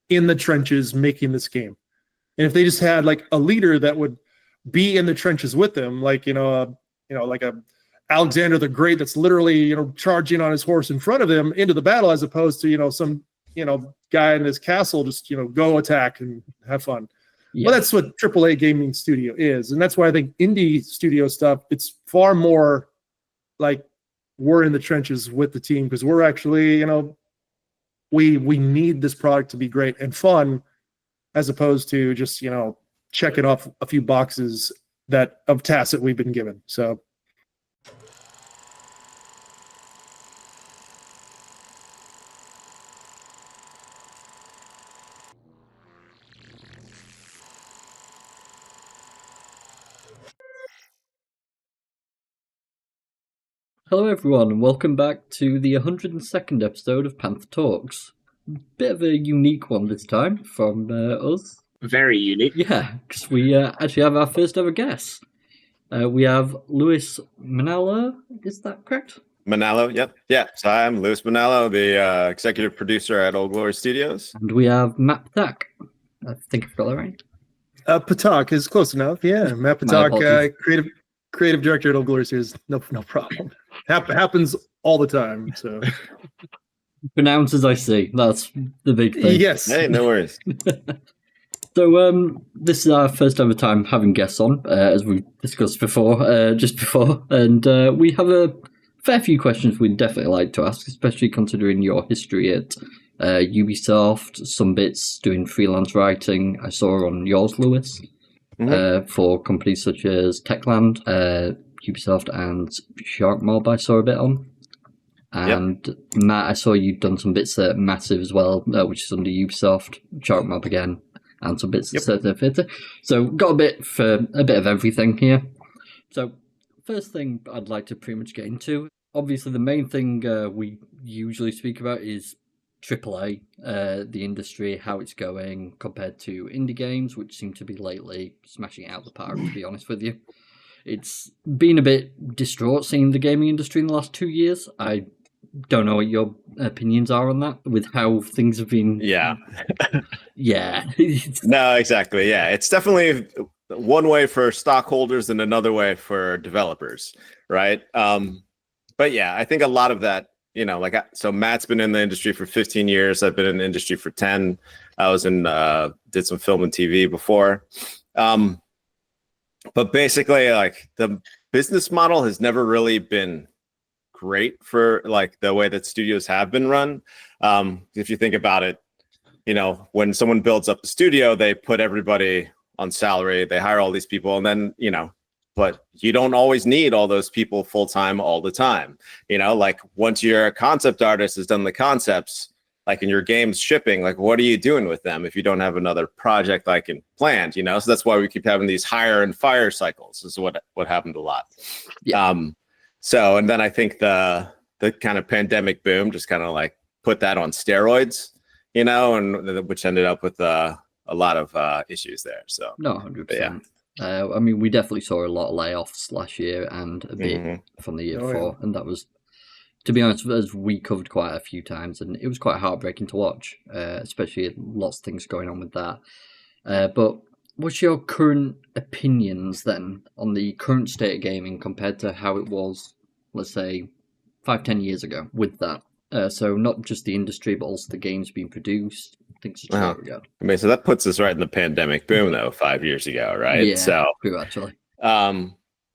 in the trenches making this game. And if they just had like a leader that would be in the trenches with them, like like a Alexander the Great that's literally charging on his horse in front of them into the battle, as opposed to some guy in his castle just go attack and have fun. Yeah. Well, that's what AAA gaming studio is, and that's why I think indie studio stuff, it's far more like we're in the trenches with the team, because we're actually we need this product to be great and fun, as opposed to just checking off a few boxes of tasks that we've been given. So hello everyone, and welcome back to the 102nd episode of PandTha Talks. Bit of a unique one this time from us. Very unique. Yeah, because we actually have our first ever guest. We have Luis Manalo, is that correct? Manalo, yep. Yeah, so I'm Luis Manalo, the executive producer at Old Glory Studios. And we have Matt Patak. I think I've got that right. Patak is close enough, yeah. Matt Patak, creative director at Old Glory Studios. No problem. Happens all the time. So pronounce as I see. That's the big thing. Yes. Hey, no worries. So this is our first ever time having guests on, as we discussed before, just before, and we have a fair few questions we'd definitely like to ask, especially considering your history at Ubisoft, some bits doing freelance writing. I saw on yours, Lewis, for companies such as Techland, Ubisoft, and Sharkmob. I saw a bit on. And yep. Matt, I saw you'd done some bits at Massive as well, which is under Ubisoft, Sharkmob again, and some bits at Certain Theatre. So got a bit of everything here. So first thing I'd like to pretty much get into, obviously the main thing we usually speak about is AAA, the industry, how it's going compared to indie games, which seem to be lately smashing it out the park, to be honest with you. It's been a bit distraught seeing the gaming industry in the last 2 years. I don't know what your opinions are on that, with how things have been. Yeah. Yeah. No, exactly. Yeah. It's definitely one way for stockholders and another way for developers, right? But yeah, I think a lot of that, so Matt's been in the industry for 15 years. I've been in the industry for 10. I was did some film and TV before. But basically, like, the business model has never really been great for like the way that studios have been run. If you think about it, when someone builds up a studio, they put everybody on salary, they hire all these people, and then, but you don't always need all those people full time all the time. Like, once your concept artist has done the concepts, like in your game's shipping, like, what are you doing with them if you don't have another project like planned? So that's why we keep having these hire and fire cycles. This is what happened a lot. Yeah. So, and then I think the kind of pandemic boom just kind of like put that on steroids, and which ended up with a lot of issues there. So no, 100%. Yeah. I mean, we definitely saw a lot of layoffs last year and a bit from the year before, and that was, to be honest, as we covered quite a few times, and it was quite heartbreaking to watch, especially lots of things going on with that. But what's your current opinions then on the current state of gaming compared to how it was, let's say, 5-10 years ago with that? So not just the industry, but also the games being produced, things such as that. I mean, so that puts us right in the pandemic boom, though, 5 years ago, right? Yeah, so true, actually.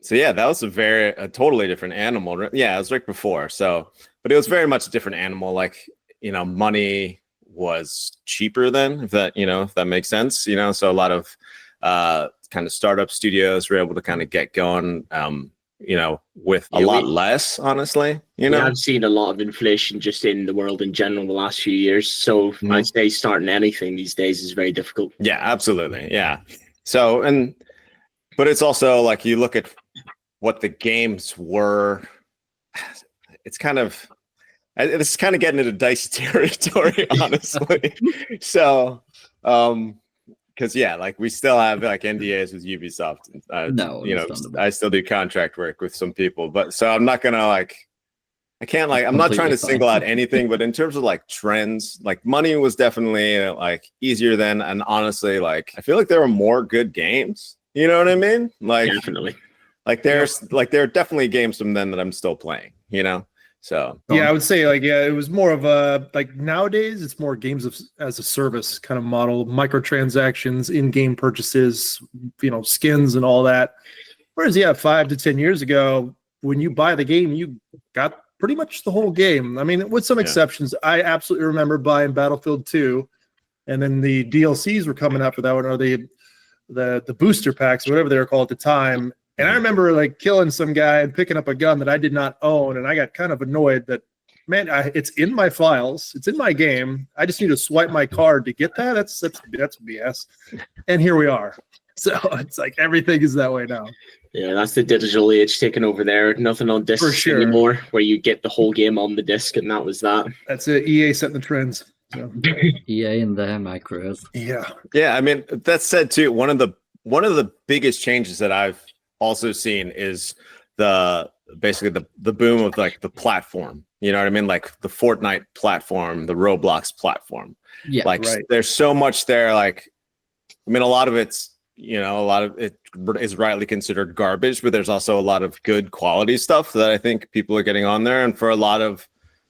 So yeah, that was a totally different animal. Yeah, it was right before. So, but it was very much a different animal. Like, money was cheaper then, if that makes sense. So a lot of kind of startup studios were able to kind of get going, with a lot less, honestly. I've seen a lot of inflation just in the world in general the last few years. So I'd say starting anything these days is very difficult. Yeah, absolutely. Yeah. So, but it's also like, you look at what the games were, it's kind of getting into dicey territory, honestly. So, because like we still have like NDAs with Ubisoft. I still do contract work with some people, but so I'm not gonna I can't like, I'm not trying to Completely single fine. out anything, but in terms of like trends, like money was definitely like easier then. And honestly, like, I feel like there were more good games. You know what I mean? Definitely. Like there are definitely games from then that I'm still playing, you know? So Yeah, I would say like, yeah, it was more of a, like nowadays it's more games of as a service kind of model, microtransactions, in-game purchases, you know, skins and all that. Whereas, yeah, 5 to 10 years ago, when you buy the game, you got pretty much the whole game. I mean, with some Yeah. exceptions. I absolutely remember buying Battlefield 2, and then the DLCs were coming out for that one, or the booster packs, whatever they were called at the time. And I remember like killing some guy and picking up a gun that I did not own, and I got kind of annoyed that, man, it's in my files, it's in my game. I just need to swipe my card to get that. That's BS. And here we are. So it's like everything is that way now. Yeah, that's the digital age taking over there. Nothing on discs For sure. anymore, where you get the whole game on the disc, and that was that. That's it. EA setting the trends. So, EA and their micros. yeah. yeah, I mean, that said too, one of the biggest changes that I've also seen is basically the boom of like the platform. You know what I mean? Like the Fortnite platform, the Roblox platform. Yeah, Like right. there's so much there. Like, I mean, a lot of it is rightly considered garbage, but there's also a lot of good quality stuff that I think people are getting on there. And for a lot of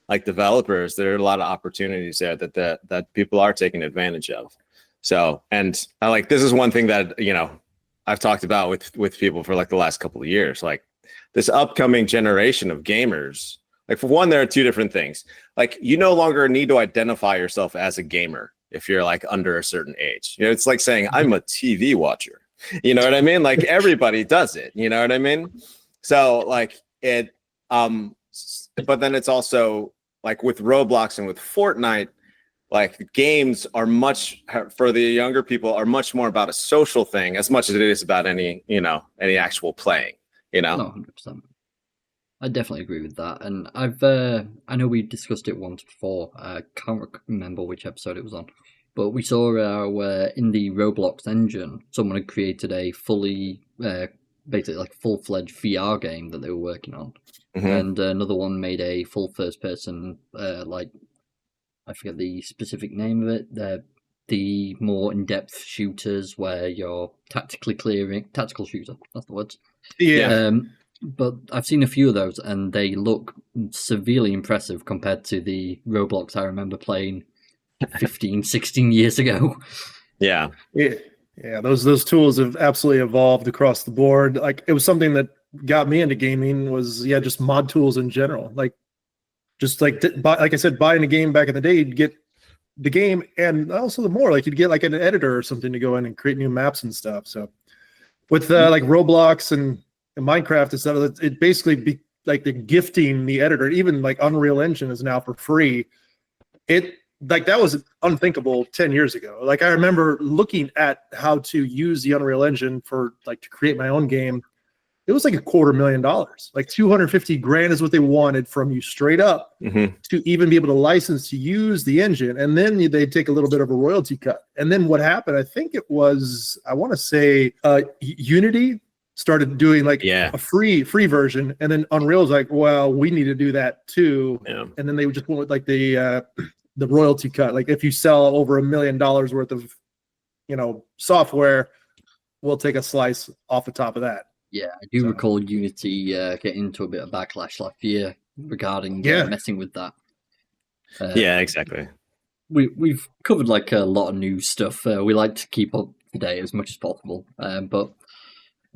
like developers, there are a lot of opportunities there that people are taking advantage of. So, and I like, this is one thing that, you know, I've talked about with people for like the last couple of years, like this upcoming generation of gamers. Like for one, there are two different things. Like you no longer need to identify yourself as a gamer if you're like under a certain age. You know, it's like saying I'm a TV watcher. You know what I mean? Like everybody does it. You know what I mean? So like it, but then it's also like with Roblox and with Fortnite, like games are much, for the younger people, are much more about a social thing as much as it is about any actual playing, you know? No, 100%. I definitely agree with that. And I know we discussed it once before. I can't remember which episode it was on, but we saw in the Roblox engine, someone had created a fully, basically like full-fledged VR game that they were working on. Mm-hmm. And another one made a full first-person, like, I forget the specific name of it. The more in-depth shooters where you're tactical shooter. That's the words. Yeah. But I've seen a few of those, and they look severely impressive compared to the Roblox I remember playing 15, 16 years ago. Yeah. Yeah. Those tools have absolutely evolved across the board. Like it was something that got me into gaming was just mod tools in general. Like just like I said, buying a game back in the day, you'd get the game and also the more like you'd get like an editor or something to go in and create new maps and stuff. So with like Roblox and Minecraft and stuff, it basically like the gifting the editor, even like Unreal Engine is now for free. It like that was unthinkable 10 years ago. Like I remember looking at how to use the Unreal Engine for like to create my own game. It was like $250,000, like 250 grand is what they wanted from you straight up to even be able to license to use the engine. And then they take a little bit of a royalty cut. And then what happened, I think it was, I want to say Unity started doing like a free version. And then Unreal was like, well, we need to do that too. Yeah. And then they just went with like the royalty cut. Like if you sell over $1 million worth of, software, we'll take a slice off the top of that. Yeah, I do recall Unity getting into a bit of backlash last year regarding messing with that. Yeah, exactly. We've covered like a lot of new stuff. We like to keep up to date as much as possible. But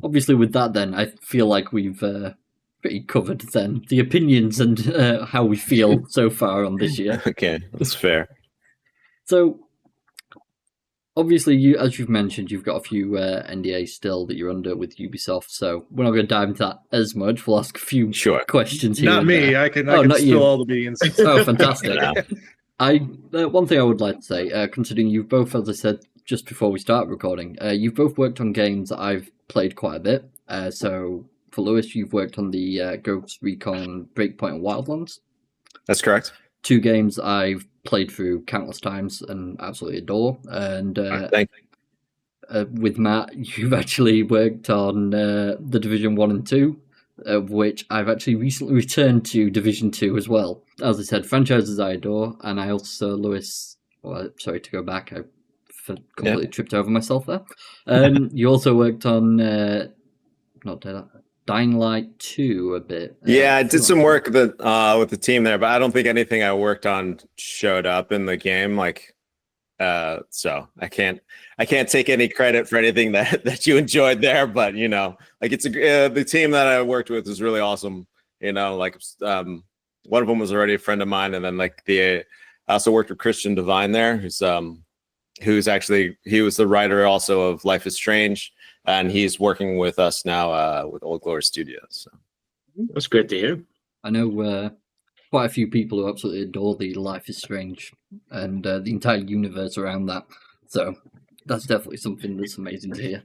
obviously with that then, I feel like we've pretty covered then the opinions and how we feel so far on this year. Okay, that's fair. So obviously, as you've mentioned, you've got a few NDAs still that you're under with Ubisoft, so we're not going to dive into that as much. We'll ask a few questions here. Not me. I can spill all the beans. Oh, fantastic. One thing I would like to say, considering you've both, as I said just before we start recording, you've both worked on games that I've played quite a bit. So for Lewis, you've worked on the Ghost Recon, Breakpoint, and Wildlands. That's correct. 2 games I've played through countless times and absolutely adore. And with Matt, you've actually worked on The Division 1 and 2. of which I've actually recently returned to Division 2 as well. As I said, franchises I adore, and I also, Lewis, sorry to go back, I completely tripped over myself there. You also worked on, Dying Light 2 a bit. Yeah, I did some work with the team there, but I don't think anything I worked on showed up in the game. So I can't take any credit for anything that you enjoyed there. But it's the team that I worked with was really awesome. One of them was already a friend of mine, and then I also worked with Christian Devine there, who's actually he was the writer also of Life is Strange. And he's working with us now with Old Glory Studios. So. That's great to hear. I know quite a few people who absolutely adore the Life is Strange and the entire universe around that. So that's definitely something that's amazing to hear.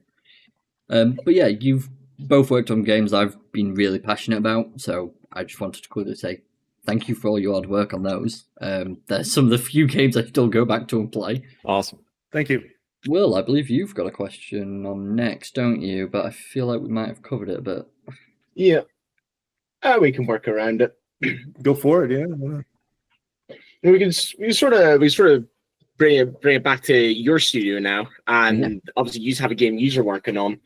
But yeah, you've both worked on games I've been really passionate about. So I just wanted to quickly say thank you for all your hard work on those. They're some of the few games I still go back to and play. Awesome. Thank you. Will, I believe you've got a question on next, don't you? But I feel like we might have covered it a bit. Yeah. We can work around it. Go for it, yeah. We sort of bring it back to your studio now, and obviously you have a game you're working on,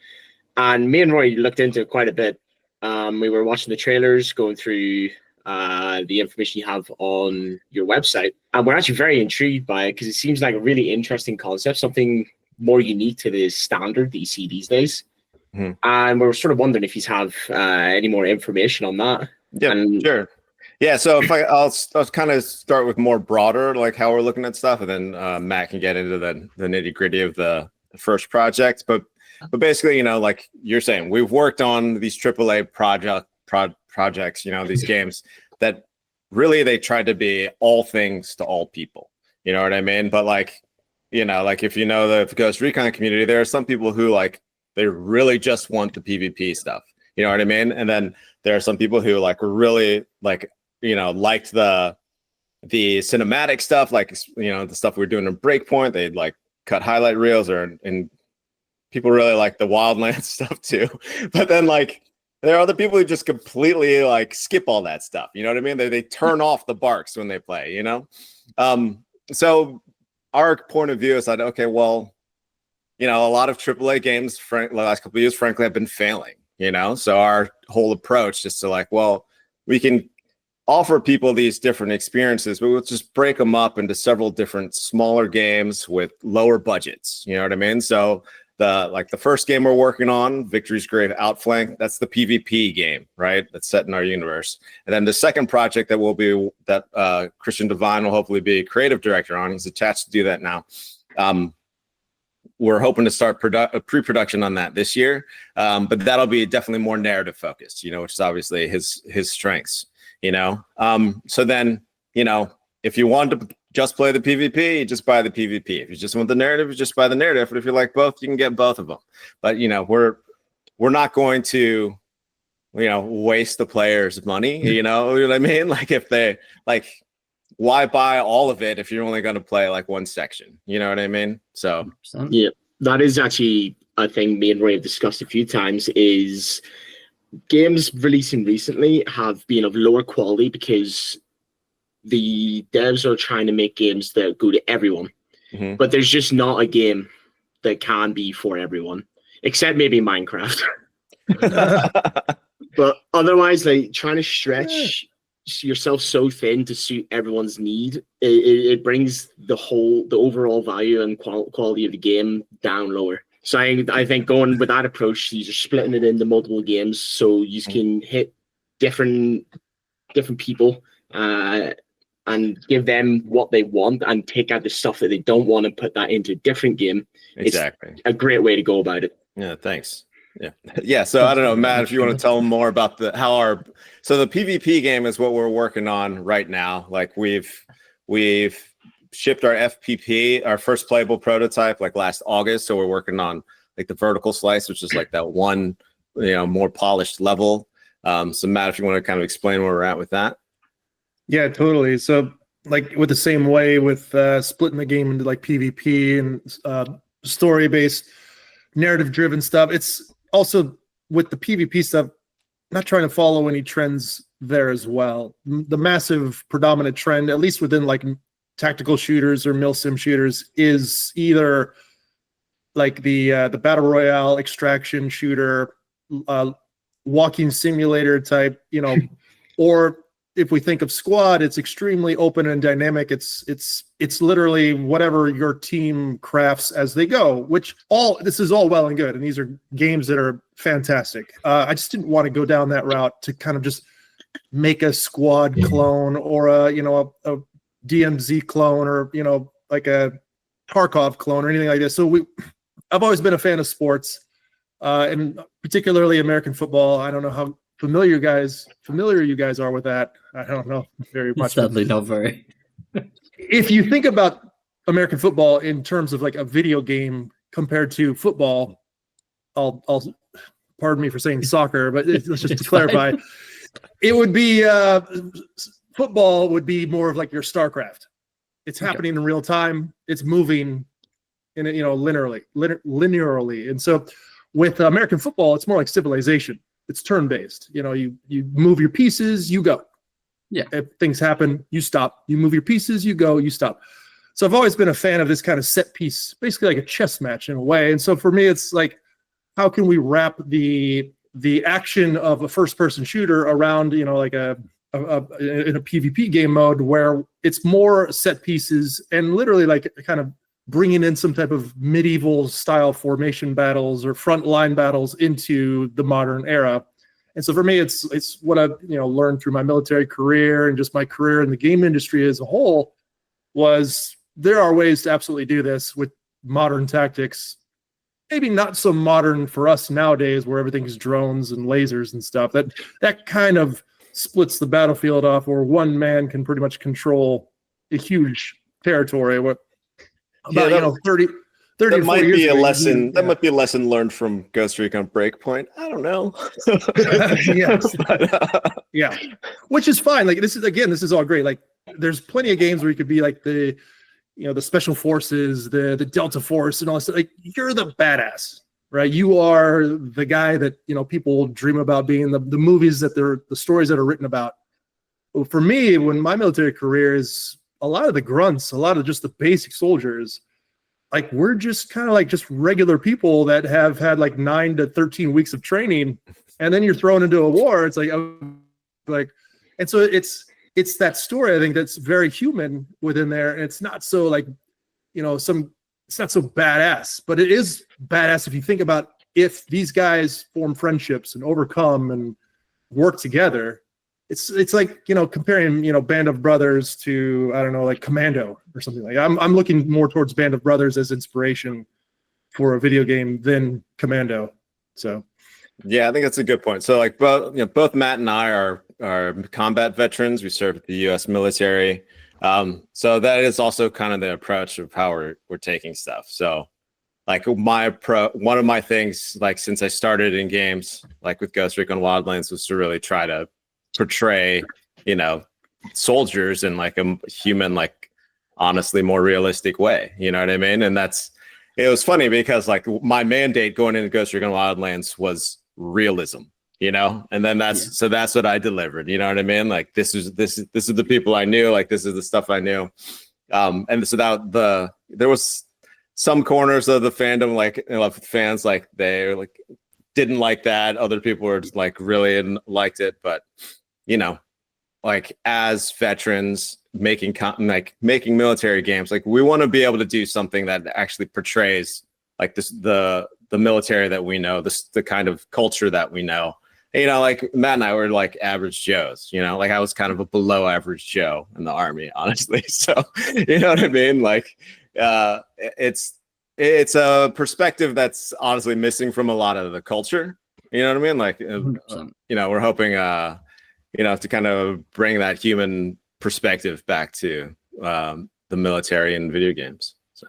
and me and Roy looked into it quite a bit. We were watching the trailers, going through the information you have on your website, and we're actually very intrigued by it because it seems like a really interesting concept, something more unique to the standard that you see these days. Mm-hmm. And we're sort of wondering if you have any more information on that. Yeah, sure. Yeah, so if I'll kind of start with more broader, like how we're looking at stuff, and then Matt can get into the nitty gritty of the first project. But basically, like you're saying, we've worked on these AAA projects, these games that really they tried to be all things to all people. You know what I mean? But if you know the Ghost Recon community, there are some people who they really just want the PvP stuff. You know what I mean? And then there are some people who really liked the cinematic stuff, the stuff we were doing in Breakpoint. They'd cut highlight reels, and people really like the Wildlands stuff too. But then there are other people who just completely skip all that stuff. You know what I mean? They turn off the barks when they play, So our point of view is that, okay, well, a lot of AAA games, the last couple of years, frankly, have been failing, So our whole approach is to we can offer people these different experiences, but we'll just break them up into several different smaller games with lower budgets. You know what I mean? So the first game we're working on, Victory's Grave Outflank, that's the PvP game, right? That's set in our universe. And then the second project that Christian Devine will hopefully be a creative director on. He's attached to do that now. We're hoping to start pre-production on that this year, but that'll be definitely more narrative focused, which is obviously his strengths, So then, if you want to just play the PvP, you just buy the PvP. If you just want the narrative, you just buy the narrative. But if you like both, you can get both of them. But we're not going to waste the players' money. You know what I mean? If they why buy all of it if you're only going to play one section? You know what I mean? So yeah, that is actually a thing me and Ray have discussed a few times. Is games releasing recently have been of lower quality because the devs are trying to make games that go to everyone, but there's just not a game that can be for everyone, except maybe Minecraft. But otherwise, trying to stretch yourself so thin to suit everyone's need, it brings the overall value and quality of the game down lower. So I think going with that approach, you're splitting it into multiple games so you can hit different people and give them what they want and take out the stuff that they don't want and put that into a different game. Exactly. It's a great way to go about it. Yeah, thanha Yeah. So I don't know, Matt, if you want to tell them more about the PvP game is what we're working on right now. We've shipped our FPP, our first playable prototype, last August. So we're working on the vertical slice, which is that one, more polished level. So Matt, if you want to kind of explain where we're at with that. Yeah, totally. So with the same way with splitting the game into PvP and story-based, narrative-driven stuff, it's also with the PvP stuff, not trying to follow any trends there as well. The massive predominant trend, at least within like tactical shooters or milsim shooters, is either like the battle royale extraction shooter, walking simulator type, you know, or if we think of squad, it's extremely open and dynamic. It's literally whatever your team crafts as they go, which this is all well and good. And these are games that are fantastic. I just didn't want to go down that route to kind of just make a squad clone or a DMZ clone or, you know, like a Tarkov clone or anything like this. So I've always been a fan of sports, and particularly American football. I don't know how familiar you guys are with that. I don't know very much. Sadly, not very. If you think about American football in terms of like a video game compared to football, I'll pardon me for saying soccer, but let's just to clarify, it would be football would be more of like your StarCraft. It's happening in real time. It's moving in, you know, linearly. And so with American football, it's more like Civilization. It's turn-based. You know, you move your pieces, you go. Yeah. If things happen, you stop. You move your pieces, you go, you stop. So I've always been a fan of this kind of set piece, basically like a chess match in a way. And so for me, it's like, how can we wrap the action of a first-person shooter around, you know, like in a PvP game mode where it's more set pieces and literally like kind of bringing in some type of medieval style formation battles or front line battles into the modern era. And so for me, it's what I've, you know, learned through my military career and just my career in the game industry as a whole was there are ways to absolutely do this with modern tactics. Maybe not so modern for us nowadays where everything is drones and lasers and stuff. That kind of splits the battlefield off where one man can pretty much control a huge territory. About, yeah, you know, 30 that might be a ago, lesson. That might be a lesson learned from Ghost Recon Breakpoint. I don't know. Yeah, which is fine. Like this is all great. Like there's plenty of games where you could be like the special forces, the Delta Force, and all this. Like you're the badass, right? You are the guy that, you know, people dream about being. The movies that the stories that are written about. Well, for me, when my military career is a lot of the grunts, a lot of just the basic soldiers, like we're just kind of like just regular people that have had like 9 to 13 weeks of training, and then you're thrown into a war. It's like, and so it's that story, I think, that's very human within there, and it's not so like, you know, it's not so badass, but it is badass if you think about if these guys form friendships and overcome and work together. It's like, you know, comparing, you know, Band of Brothers to, I don't know, like Commando or something like that. I'm looking more towards Band of Brothers as inspiration for a video game than Commando. So yeah, I think that's a good point. So like both Matt and I are combat veterans. We served with the US military. So that is also kind of the approach of how we're taking stuff. So like one of my things, like since I started in games, like with Ghost Recon Wildlands, was to really try to portray, you know, soldiers in like a human, like honestly more realistic way, you know what I mean? And it was funny because like my mandate going into Ghost Recon Wildlands was realism, you know, and then that's what I delivered, you know what I mean? Like this is the people I knew, like this is the stuff I knew, and so there was some corners of the fandom, like, you know, fans, like they like didn't like that, other people were like really liked it, but you know, like as veterans making military games, like we want to be able to do something that actually portrays like this the military that we know, the kind of culture that we know. And, you know, like Matt and I were like average Joes, you know, like I was kind of a below average Joe in the army, honestly. So you know what I mean? Like it's a perspective that's honestly missing from a lot of the culture. You know what I mean? Like, you know, we're hoping, you know, to kind of bring that human perspective back to the military and video games. So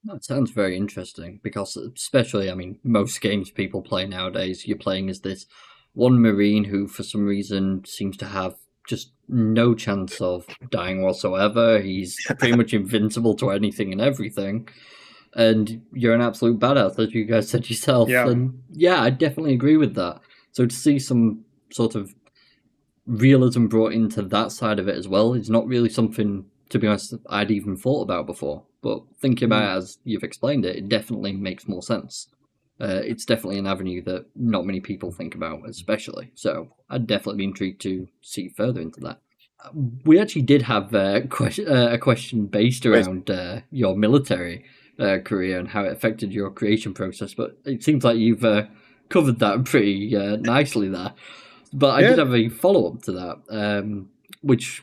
that sounds very interesting because, especially, I mean, most games people play nowadays, you're playing as this one Marine who, for some reason, seems to have just no chance of dying whatsoever. He's pretty much invincible to anything and everything. And you're an absolute badass, as you guys said yourself. Yeah. And yeah, I definitely agree with that. So to see some sort of realism brought into that side of it as well is not really something, to be honest, I'd even thought about before. But thinking about it as you've explained it, it definitely makes more sense. It's definitely an avenue that not many people think about, especially. So I'd definitely be intrigued to see further into that. We actually did have a question based around your military career and how it affected your creation process, but it seems like you've covered that pretty nicely there. But I did have a follow-up to that, which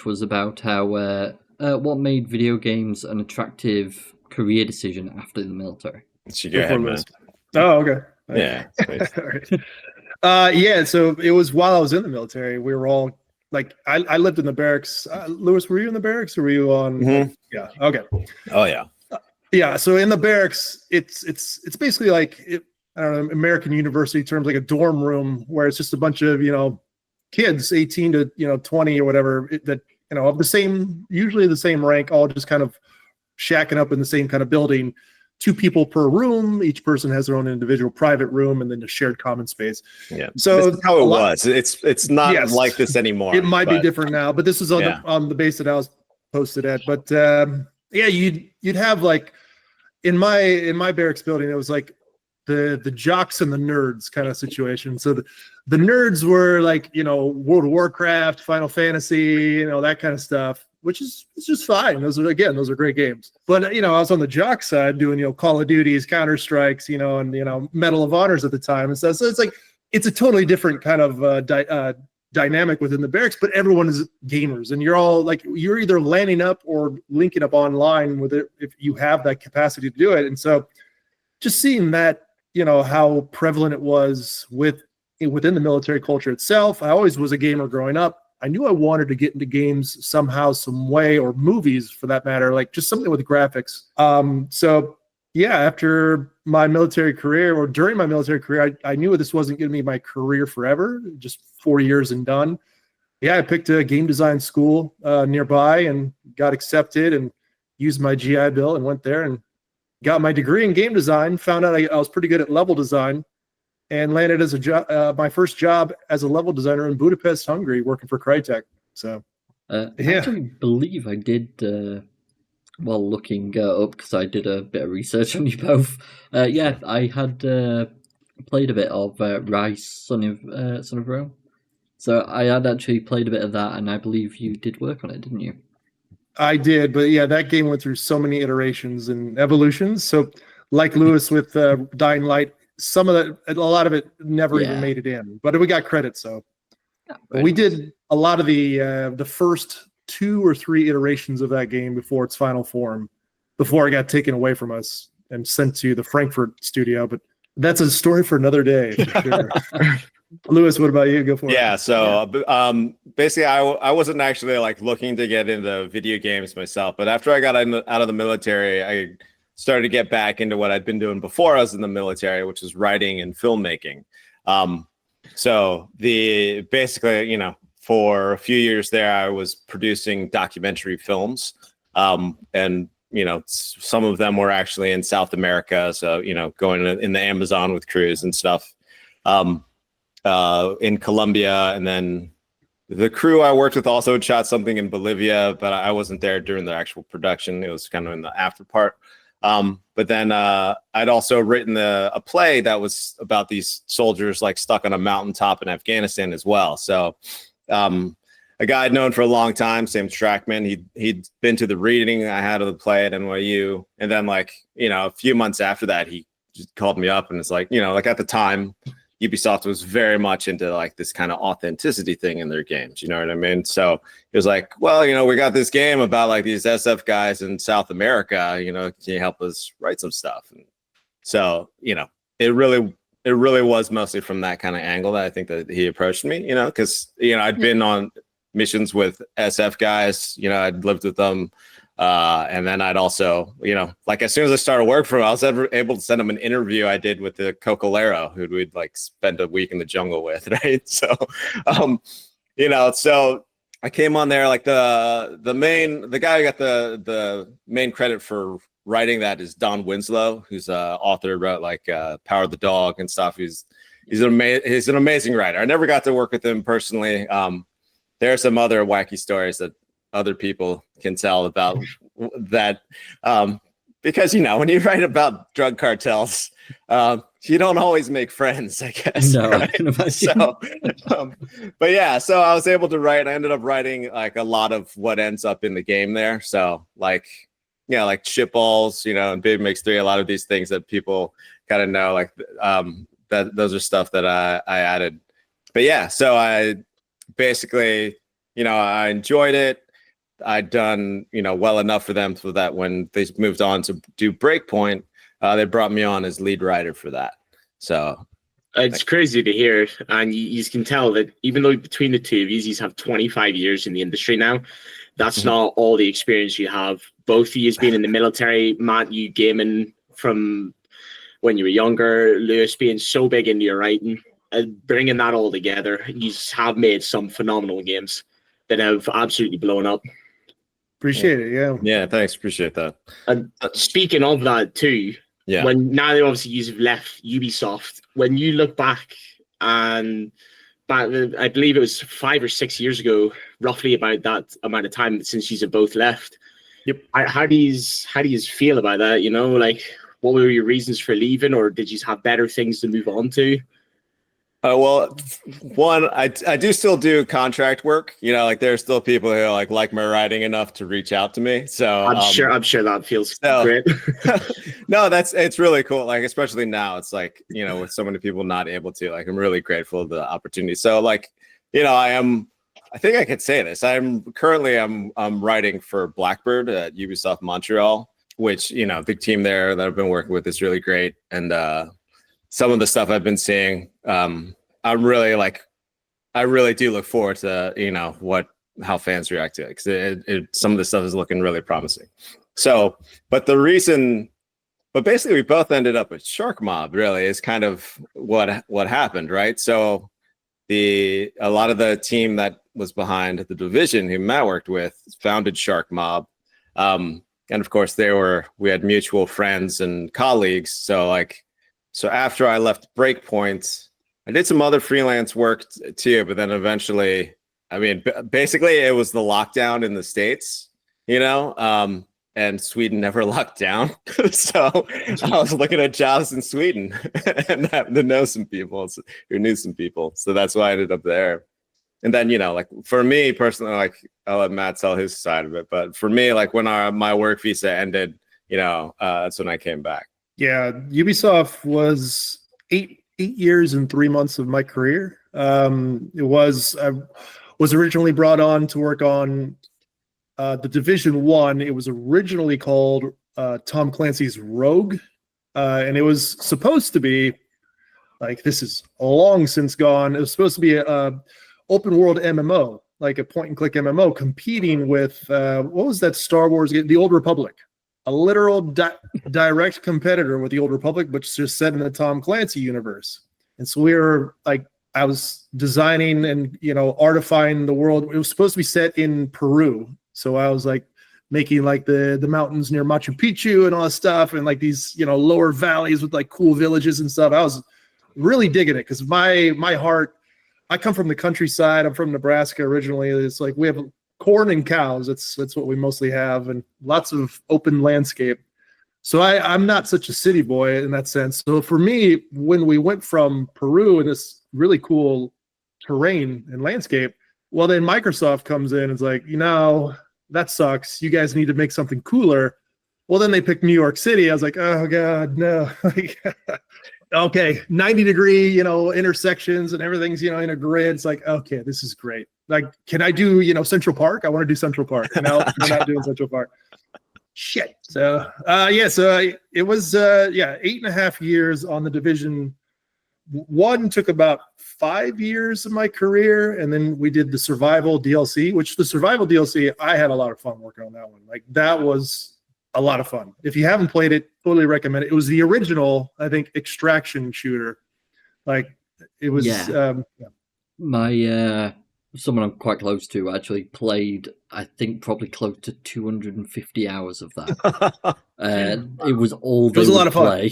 was about how what made video games an attractive career decision after the military. Go ahead, man. Oh, okay. Yeah. All right. So it was while I was in the military. We were all like, I lived in the barracks. Lewis, were you in the barracks or were you on? Yeah. Okay. Oh yeah. Yeah. So in the barracks, it's basically like I don't know, American university terms, like a dorm room where it's just a bunch of, kids 18 to, 20 or whatever that, of usually the same rank, all just kind of shacking up in the same kind of building. 2 people per room. Each person has their own individual private room and then a shared common space. Yeah. So this is how it was. It's not like this anymore. It might be different now, but this is on the base that I was posted at. But you'd have like in my barracks building, it was like the jocks and the nerds kind of situation. So the nerds were like, World of Warcraft, Final Fantasy, that kind of stuff, which is just fine. Those are great games. But, I was on the jock side doing, Call of Duties, Counter-Strikes, and, Medal of Honors at the time and stuff. So it's like, it's a totally different kind of dynamic within the barracks, but everyone is gamers and you're all like, you're either landing up or linking up online with it if you have that capacity to do it. And so just seeing that, how prevalent it was within the military culture itself. I always was a gamer growing up. I knew I wanted to get into games somehow, some way, or movies for that matter, like just something with graphics. After my military career or during my military career, I knew this wasn't going to be my career forever, just 4 years and done. I picked a game design school nearby and got accepted and used my GI Bill and went there and got my degree in game design, found out I was pretty good at level design, and landed as my first job as a level designer in Budapest, Hungary, working for Crytek. So, I actually believe I did, while looking up, because I did a bit of research on you both. I had played a bit of Rise, Son of Rome. So I had actually played a bit of that, and I believe you did work on it, didn't you? I did, but that game went through so many iterations and evolutions. So, like Lewis with Dying Light, a lot of it never even made it in, but we got credit. So, we did a lot of the first 2 or 3 iterations of that game before its final form, before it got taken away from us and sent to the Frankfurt studio. But that's a story for another day. For sure. Lewis, what about you? Go for it. So basically I wasn't actually like looking to get into video games myself, but after I got out of the military, I started to get back into what I'd been doing before I was in the military, which is writing and filmmaking. For a few years there, I was producing documentary films, and some of them were actually in South America, so going in the Amazon with crews and stuff. In Colombia, and then the crew I worked with also shot something in Bolivia, but I wasn't there during the actual production. It was kind of in the after part. But then I'd also written a play that was about these soldiers like stuck on a mountaintop in Afghanistan as well. So a guy I'd known for a long time, Sam Strackman, he'd been to the reading I had of the play at NYU, and then a few months after that, he just called me up and it's like at the time, Ubisoft was very much into like this kind of authenticity thing in their games. You know what I mean? So it was like, well, we got this game about like these SF guys in South America, can you help us write some stuff? And so, it really was mostly from that kind of angle that I think that he approached me, because, I'd been on missions with SF guys, I'd lived with them. And then I'd also, as soon as I started work for him, I was able to send him an interview I did with the Cocalero, who we'd like spend a week in the jungle with, right? So, so I came on there, like the guy who got the main credit for writing that is Don Winslow, who's author, wrote like Power of the Dog and stuff. he's an amazing writer. I never got to work with him personally. There are some other wacky stories that other people can tell about that, because when you write about drug cartels, you don't always make friends, I guess. No, right? I can imagine. So, but yeah, so I was able to write. I ended up writing like a lot of what ends up in the game there. So like shitballs, and Big Mix 3, a lot of these things that people kind of know, like that those are stuff that I added. But yeah, so I basically, I enjoyed it. I'd done, well enough for them so that when they moved on to do Breakpoint, they brought me on as lead writer for that. So it's crazy to hear, and you can tell that even though between the two of you have 25 years in the industry now, that's not all the experience you have. Both of you has been in the military. Matt, you gaming from when you were younger. Lewis being so big into your writing, bringing that all together, you have made some phenomenal games that have absolutely blown up. Appreciate it. Yeah. Yeah. Thanks. Appreciate that. And speaking of that too, when now obviously you've left Ubisoft, when you look back and I believe it was 5 or 6 years ago, roughly about that amount of time since you have both left. Yep. How do you feel about that? Like what were your reasons for leaving, or did you have better things to move on to? Well, one, I do still do contract work. Like there's still people who like my writing enough to reach out to me. So I'm sure that feels great. No, it's really cool. Like especially now, it's like with so many people not able to. Like I'm really grateful for the opportunity. So like I think I could say this. I'm writing for Blackbird at Ubisoft Montreal, which big team there that I've been working with is really great. And some of the stuff I've been seeing, I really do look forward to how fans react to it, because some of the stuff is looking really promising. So, but basically we both ended up with Sharkmob. Really, is kind of what happened, right? So, a lot of the team that was behind the Division, who Matt worked with, founded Sharkmob, and of course we had mutual friends and colleagues. So after I left Breakpoint, I did some other freelance work too, but then eventually, basically it was the lockdown in the States, and Sweden never locked down. So I was looking at jobs in Sweden and happened to know some people who knew some people. So that's why I ended up there. And then, like for me personally, like I'll let Matt tell his side of it. But for me, like when my work visa ended, that's when I came back. Yeah, Ubisoft was eight years and 3 months of my career. I was originally brought on to work on the Division 1. It was originally called Tom Clancy's Rogue, and it was supposed to be like, this is long since gone. It was supposed to be a open world MMO, like a point and click MMO, competing with what was that Star Wars game, The Old Republic. A literal direct competitor with The Old Republic, but just set in the Tom Clancy universe. And so we were like, I was designing and artifying the world. It was supposed to be set in Peru, so I was like making like the mountains near Machu Picchu and all that stuff, and like these lower valleys with like cool villages and stuff. I was really digging it because my heart. I come from the countryside. I'm from Nebraska originally. It's like we have corn and cows. That's what we mostly have, and lots of open landscape. So I'm not such a city boy in that sense. So for me, when we went from Peru in this really cool terrain and landscape, well, then Microsoft comes in and is like, that sucks. You guys need to make something cooler. Well, then they picked New York City. I was like, oh God, no. Okay, 90-degree, intersections and everything's, in a grid. It's like, okay, this is great. Like, can I do, Central Park? I want to do Central Park. No, we're not doing Central Park. Shit. So, it was, 8.5 years on the Division. One took about 5 years of my career, and then we did the Survival DLC, which the Survival DLC, I had a lot of fun working on that one. Like, that was a lot of fun. If you haven't played it, totally recommend it. It was the original, I think, extraction shooter. Like, it was. My someone I'm quite close to actually played, I think, probably close to 250 hours of that. It was all. It was a lot of fun.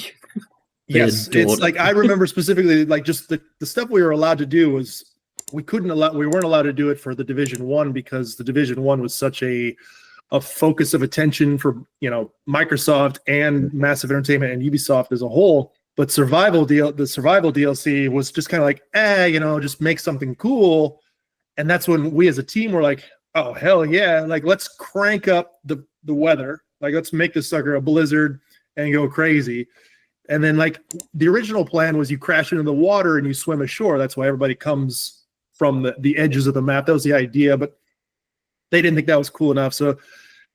Yes, adored it's it. like I remember specifically, like just the stuff we were allowed to do was we weren't allowed to do it for the Division 1 because the Division 1 was such a focus of attention for Microsoft and Massive Entertainment and Ubisoft as a whole. But the survival DLC was just kind of like, just make something cool. And that's when we as a team were like, oh hell yeah, like let's crank up the weather, like let's make this sucker a blizzard and go crazy. And then like the original plan was you crash into the water and you swim ashore. That's why everybody comes from the edges of the map. That was the idea, but they didn't think that was cool enough. So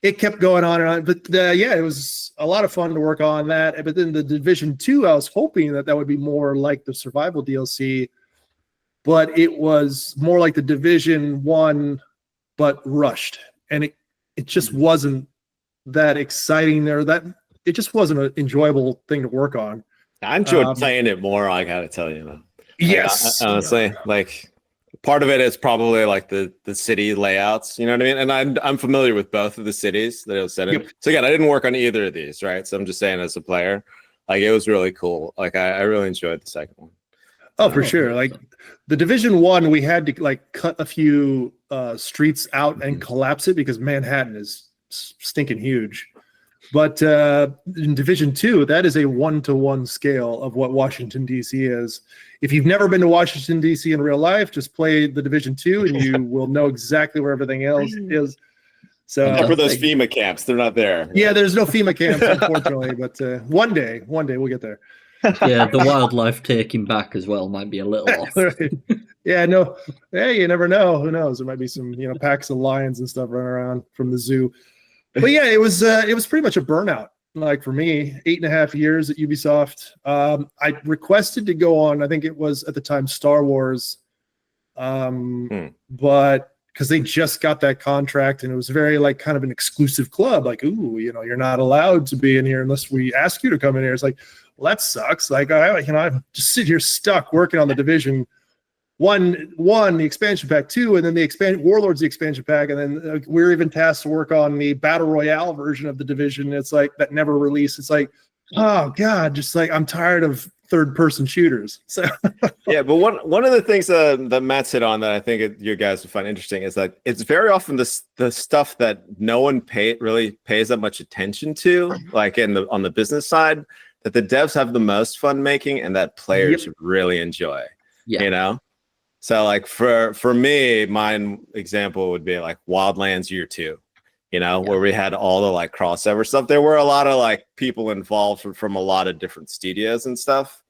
it kept going on and on. But yeah, it was a lot of fun to work on that. But then the Division 2, I was hoping that would be more like the survival DLC, but it was more like the Division 1, but rushed. And it just wasn't that exciting there. It just wasn't an enjoyable thing to work on. I enjoyed playing it more, I gotta tell you, man. Yes. Honestly, like part of it is probably like the city layouts, you know what I mean? And I'm familiar with both of the cities that it was set in. Yep. So again, I didn't work on either of these, right? So I'm just saying as a player, like it was really cool. Like I really enjoyed the second one. Oh, for sure. Like the Division 1, we had to like cut a few streets out and collapse it because Manhattan is stinking huge. But in Division 2, that is a 1-to-1 scale of what Washington, D.C. is. If you've never been to Washington, D.C. in real life, just play the Division 2 and you will know exactly where everything else is. So Except for those FEMA camps, they're not there. Yeah, there's no FEMA camps, unfortunately. But one day we'll get there. Yeah, the wildlife taking back as well might be a little off. Right. Yeah, no. Hey, you never know. Who knows? There might be some packs of lions and stuff running around from the zoo. But yeah, it was pretty much a burnout. Like for me, 8.5 years at Ubisoft. I requested to go on, I think it was at the time Star Wars, but because they just got that contract and it was very like kind of an exclusive club. Like, ooh, you're not allowed to be in here unless we ask you to come in here. It's like, well, that sucks. Like, I just sit here stuck working on the Division. One, the expansion pack, 2, and then the Warlords, the expansion pack, and then we're even tasked to work on the Battle Royale version of the Division. It's like that never released. It's like, oh god, just like I'm tired of third-person shooters. So yeah, but one of the things that Matt's hit on that I think you guys will find interesting is that it's very often the stuff that no one really pays that much attention to, like on the business side, that the devs have the most fun making and that players really enjoy. Yeah. So like for me, my example would be like Wildlands Year 2, where we had all the like crossover stuff. There were a lot of like people involved from a lot of different studios and stuff.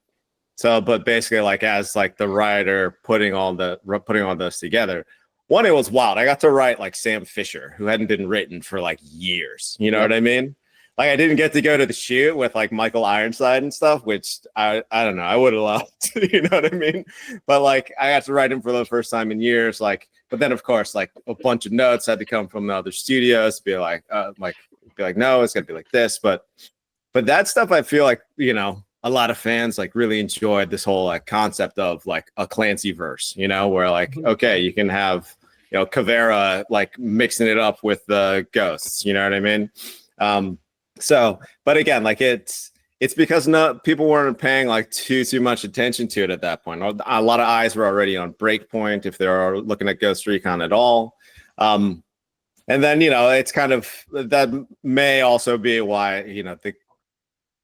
So, but basically like as like the writer putting all this together, one, it was wild. I got to write like Sam Fisher, who hadn't been written for like years. You know what I mean? Like I didn't get to go to the shoot with like Michael Ironside and stuff, which I don't know. I would have loved, you know what I mean? But like I got to write him for the first time in years. Like, but then of course, like a bunch of notes had to come from the other studios to be like, no, it's gonna be like this. But that stuff, I feel like a lot of fans like really enjoyed this whole like concept of like a Clancy verse, where like okay, you can have Caveira like mixing it up with the ghosts, you know what I mean? So, but again, like it's because people weren't paying like too much attention to it at that point. A lot of eyes were already on Breakpoint if they're looking at Ghost Recon at all. And then it's kind of that may also be why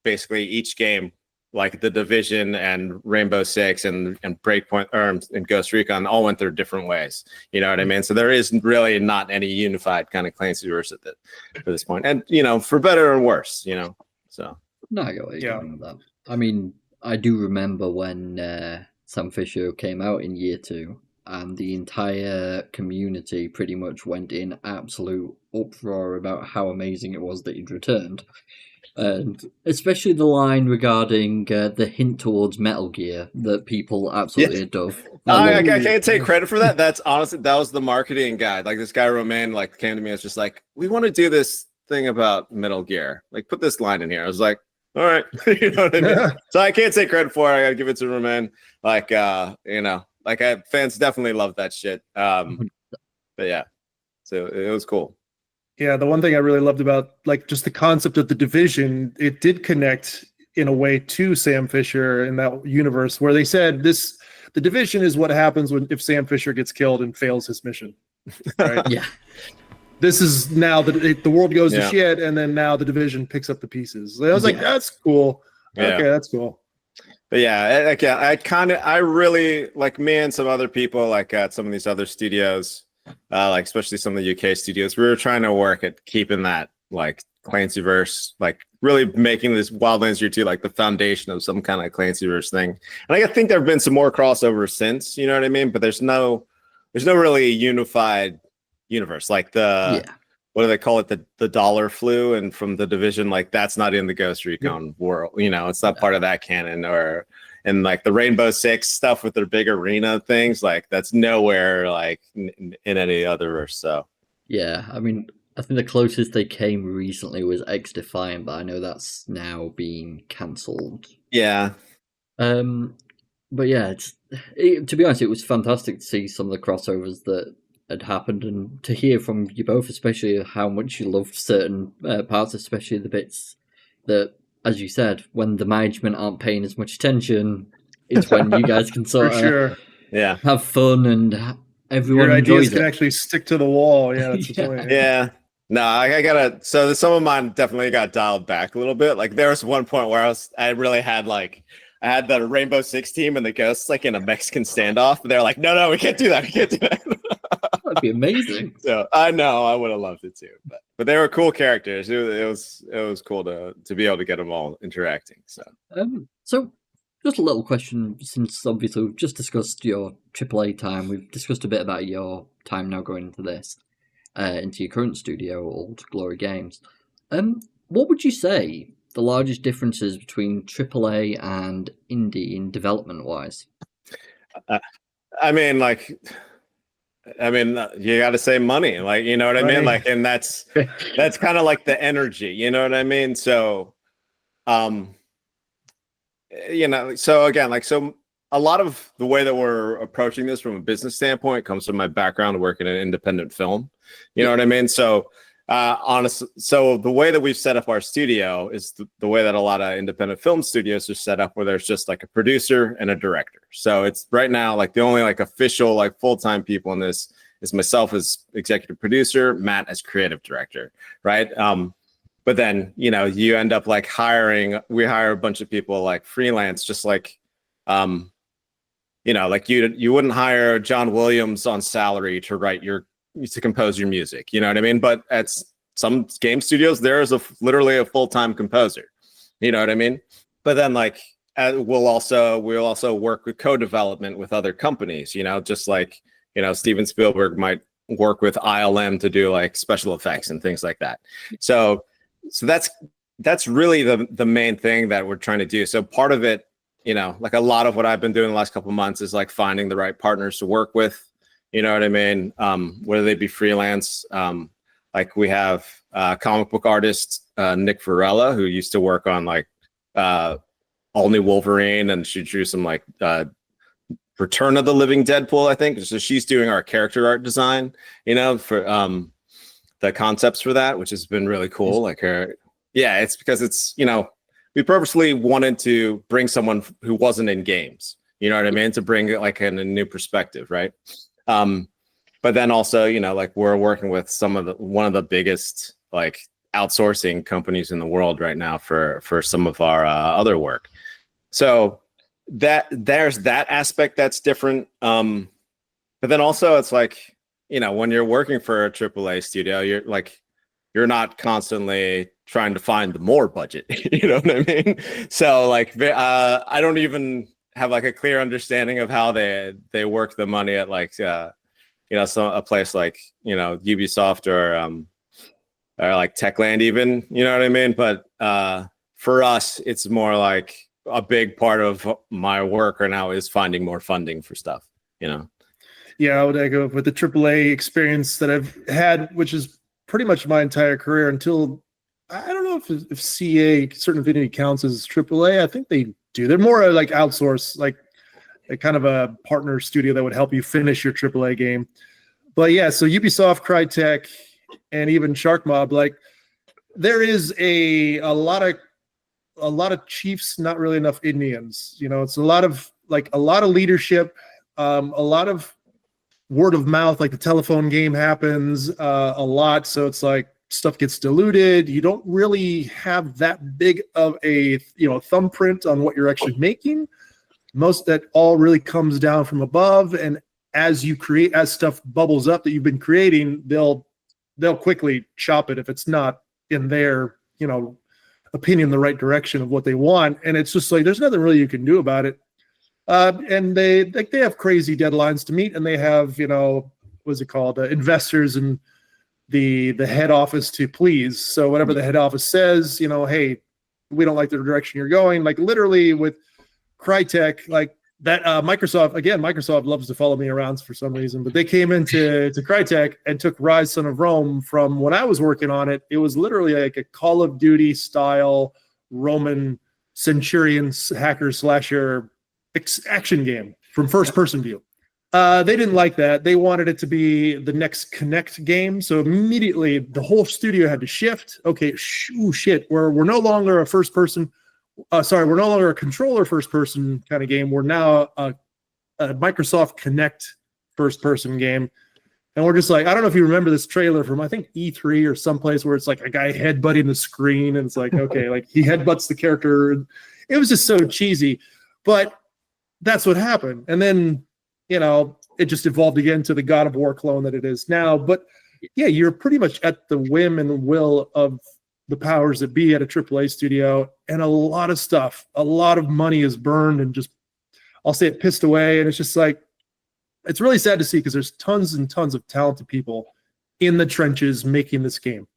basically each game like the Division and Rainbow Six and Breakpoint and Ghost Recon all went their different ways. You know what I mean? So there is really not any unified kind of Clancy verse at this point. And for better and worse, So no, I got what you're talking about. I mean, I do remember when Sam Fisher came out in Year 2 and the entire community pretty much went in absolute uproar about how amazing it was that he'd returned. And especially the line regarding the hint towards Metal Gear that people absolutely adore. I can't take credit for that. That's honestly, that was the marketing guy. Like this guy, Romain, like came to me and was just like, we want to do this thing about Metal Gear. Like put this line in here. I was like, all right. You know what I mean? So I can't take credit for it. I got to give it to Romain. Like, fans definitely love that shit. But yeah, so it was cool. Yeah, the one thing I really loved about like just the concept of the Division, it did connect in a way to Sam Fisher in that universe, where they said the Division is what happens if Sam Fisher gets killed and fails his mission. Right? Yeah. This is now the world goes to Yeah. shit, and then now the Division picks up the pieces. I was like, that's cool. Yeah. Okay, that's cool. But yeah, I really, like, me and some other people, like at some of these other studios, like especially some of the UK studios, we were trying to work at keeping that like Clancyverse, like really making this Wildlands Year 2 like the foundation of some kind of Clancyverse thing. And I think there have been some more crossovers since, you know what I mean? But there's no really unified universe. Like what do they call it? The dollar flu, and from the Division, like that's not in the Ghost Recon world. You know, it's not part of that canon. And like the Rainbow Six stuff with their big arena things, like that's nowhere like in any other verse. So Yeah, I mean, I think the closest they came recently was X Defiant, but I know that's now being cancelled. yeah. But yeah, to be honest, it was fantastic to see some of the crossovers that had happened, and to hear from you both, especially how much you loved certain parts, especially the bits that, as you said, when the management aren't paying as much attention, it's when you guys can sort of have fun and everyone Your enjoys ideas it. can actually stick to the wall. Yeah, that's the point. Yeah. No, I gotta. So some of mine definitely got dialed back a little bit. Like there was one point where I really had I had the Rainbow Six team and the Ghosts like in a Mexican standoff. They're like, no, we can't do that. We can't do that. That'd be amazing. So I know I would have loved it too, but they were cool characters. It was cool to be able to get them all interacting. So just a little question, since obviously we've just discussed your AAA time, we've discussed a bit about your time now going into this, into your current studio, Old Glory Games. What would you say the largest differences between AAA and indie in development wise? I mean, you got to say money, like, you know what I mean? Like, and that's kind of like the energy, you know what I mean? So, you know, so again, like, so a lot of the way that we're approaching this from a business standpoint comes from my background working in independent film, you know what I mean? So, honestly, so the way that we've set up our studio is the way that a lot of independent film studios are set up, where there's just like a producer and a director. So it's right now like the only like official like full-time people in this is myself as executive producer, Matt as creative director, right? But then, you know, you end up like we hire a bunch of people like freelance, just like, you know, like you wouldn't hire John Williams on salary to compose your music, you know what I mean? But at some game studios, there is literally a full-time composer, you know what I mean? But then like we'll also work with co-development with other companies, you know, just like, you know, Steven Spielberg might work with ILM to do like special effects and things like that. So that's really the main thing that we're trying to do. So part of it, you know, like a lot of what I've been doing the last couple of months is like finding the right partners to work with. You know what I mean? Whether they be freelance, like we have comic book artist Nick Varela, who used to work on like All New Wolverine, and she drew some like Return of the Living Deadpool, I think. So she's doing our character art design, you know, for the concepts for that, which has been really cool. Like it's because it's, you know, we purposely wanted to bring someone who wasn't in games, you know what I mean, to bring like a new perspective, right? But then also, you know, like we're working with one of the biggest like outsourcing companies in the world right now for some of our other work. So there's that aspect that's different. But then also it's like, you know, when you're working for a AAA studio, you're not constantly trying to find the more budget, you know what I mean? So like, I don't even have like a clear understanding of how they work the money at like, you know, a place like, you know, Ubisoft or like Techland even, you know what I mean? But for us, it's more like a big part of my work right now is finding more funding for stuff, you know? Yeah, I would echo with the AAA experience that I've had, which is pretty much my entire career until, I don't know if CA, Certain Affinity, counts as AAA. I think they do. They're more like outsource, like a kind of a partner studio that would help you finish your AAA game. But yeah, so Ubisoft, Crytek, and even Sharkmob, like there is a lot of of chiefs, not really enough Indians. You know, it's a lot of leadership, a lot of word of mouth. Like the telephone game happens a lot, so it's like stuff gets diluted. You don't really have that big of a thumbprint on what you're actually making. Most that all really comes down from above, and as stuff bubbles up that you've been creating, they'll quickly chop it if it's not in their opinion the right direction of what they want. And it's just like there's nothing really you can do about it. And they have crazy deadlines to meet, and they have what's it called, investors and the head office to please. So whatever the head office says, hey, we don't like the direction you're going. Like literally with Crytek, like that Microsoft loves to follow me around for some reason, but they came into Crytek and took Rise Son of Rome from when I was working on it. It was literally like a Call of Duty style Roman centurion hacker slasher action game from first person view. They didn't like that. They wanted it to be the next Connect game. So immediately the whole studio had to shift. Okay, shit. We're no longer a first person. We're no longer a controller first person kind of game. We're now a Microsoft Connect first person game. And we're just like, I don't know if you remember this trailer from, I think, E3 or someplace where it's like a guy headbutting the screen. And it's like, okay, like he headbutts the character. It was just so cheesy. But that's what happened. And then, it just evolved again to the God of War clone that it is now. But yeah, you're pretty much at the whim and will of the powers that be at a AAA studio, and a lot of money is burned and just, I'll say it, pissed away. And it's just like, it's really sad to see, because there's tons and tons of talented people in the trenches making this game.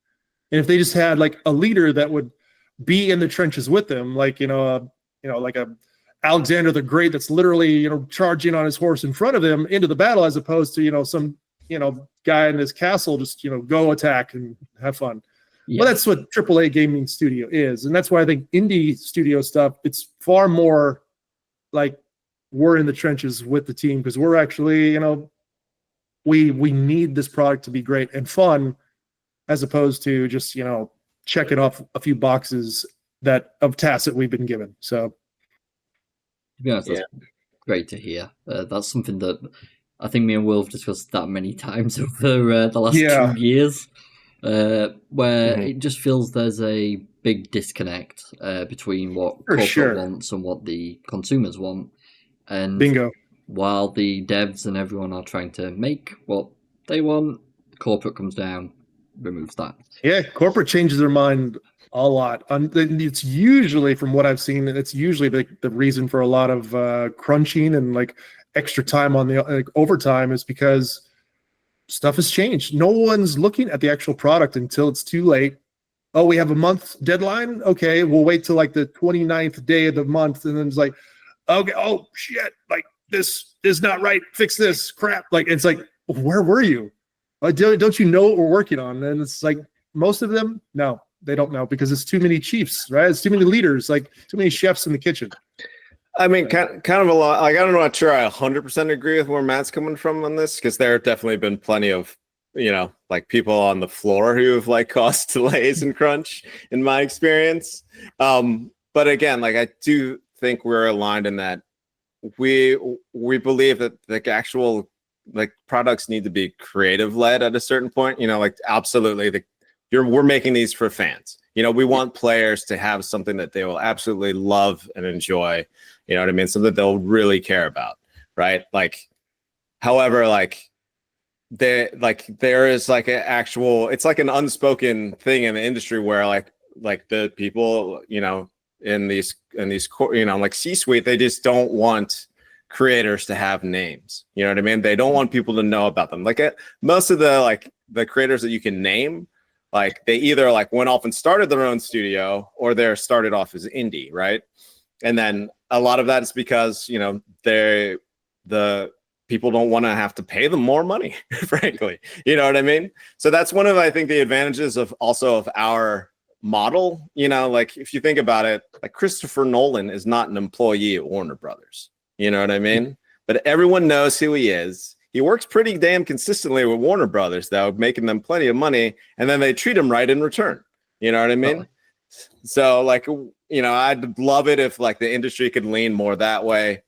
And if they just had like a leader that would be in the trenches with them, like, like a Alexander the Great that's literally, charging on his horse in front of them into the battle, as opposed to, some, guy in his castle, just, go attack and have fun. Yeah. Well, that's what AAA gaming studio is. And that's why I think indie studio stuff, it's far more like we're in the trenches with the team, because we're actually, we need this product to be great and fun, as opposed to just, checking off a few boxes of tasks that we've been given. So, to be honest, that's great to hear. That's something that I think me and Will have discussed that many times over the last 2 years, where it just feels there's a big disconnect between what corporate wants and what the consumers want. And bingo. While the devs and everyone are trying to make what they want, corporate comes down, removes that. Yeah, corporate changes their mind a lot. It's usually, from what I've seen, it's usually the reason for a lot of crunching and like extra time on the overtime is because stuff has changed. No one's looking at the actual product until it's too late. Oh, we have a month deadline? Okay, we'll wait till like the 29th day of the month. And then it's like, okay, oh shit, like this is not right. Fix this crap. Like, it's like, where were you? Don't you know what we're working on? And it's like, most of them, no, they don't know, because it's too many chiefs, right? It's too many leaders, like too many chefs in the kitchen. I mean, kind of a lot. Like, I'm not sure I 100% agree with where Matt's coming from on this, because there have definitely been plenty of, like people on the floor who have like caused delays and crunch in my experience. But again, like I do think we're aligned in that we believe that the actual like products need to be creative led at a certain point. Like absolutely, we're making these for fans. We want players to have something that they will absolutely love and enjoy. You know what I mean? Something they'll really care about, right? Like, however, like there is like an actual, it's like an unspoken thing in the industry where like the people, in these like C-suite, they just don't want creators to have names. You know what I mean? They don't want people to know about them. Like most of the creators that you can name, like they either like went off and started their own studio, or they're started off as indie, right? And then a lot of that is because the people don't want to have to pay them more money, frankly. You know what I mean? So that's one of, I think, the advantages of our model. Like if you think about it, like Christopher Nolan is not an employee at Warner Brothers. You know what I mean? But everyone knows who he is. He works pretty damn consistently with Warner Brothers, though, making them plenty of money, and then they treat him right in return. You know what I mean? So like, I'd love it if like the industry could lean more that way.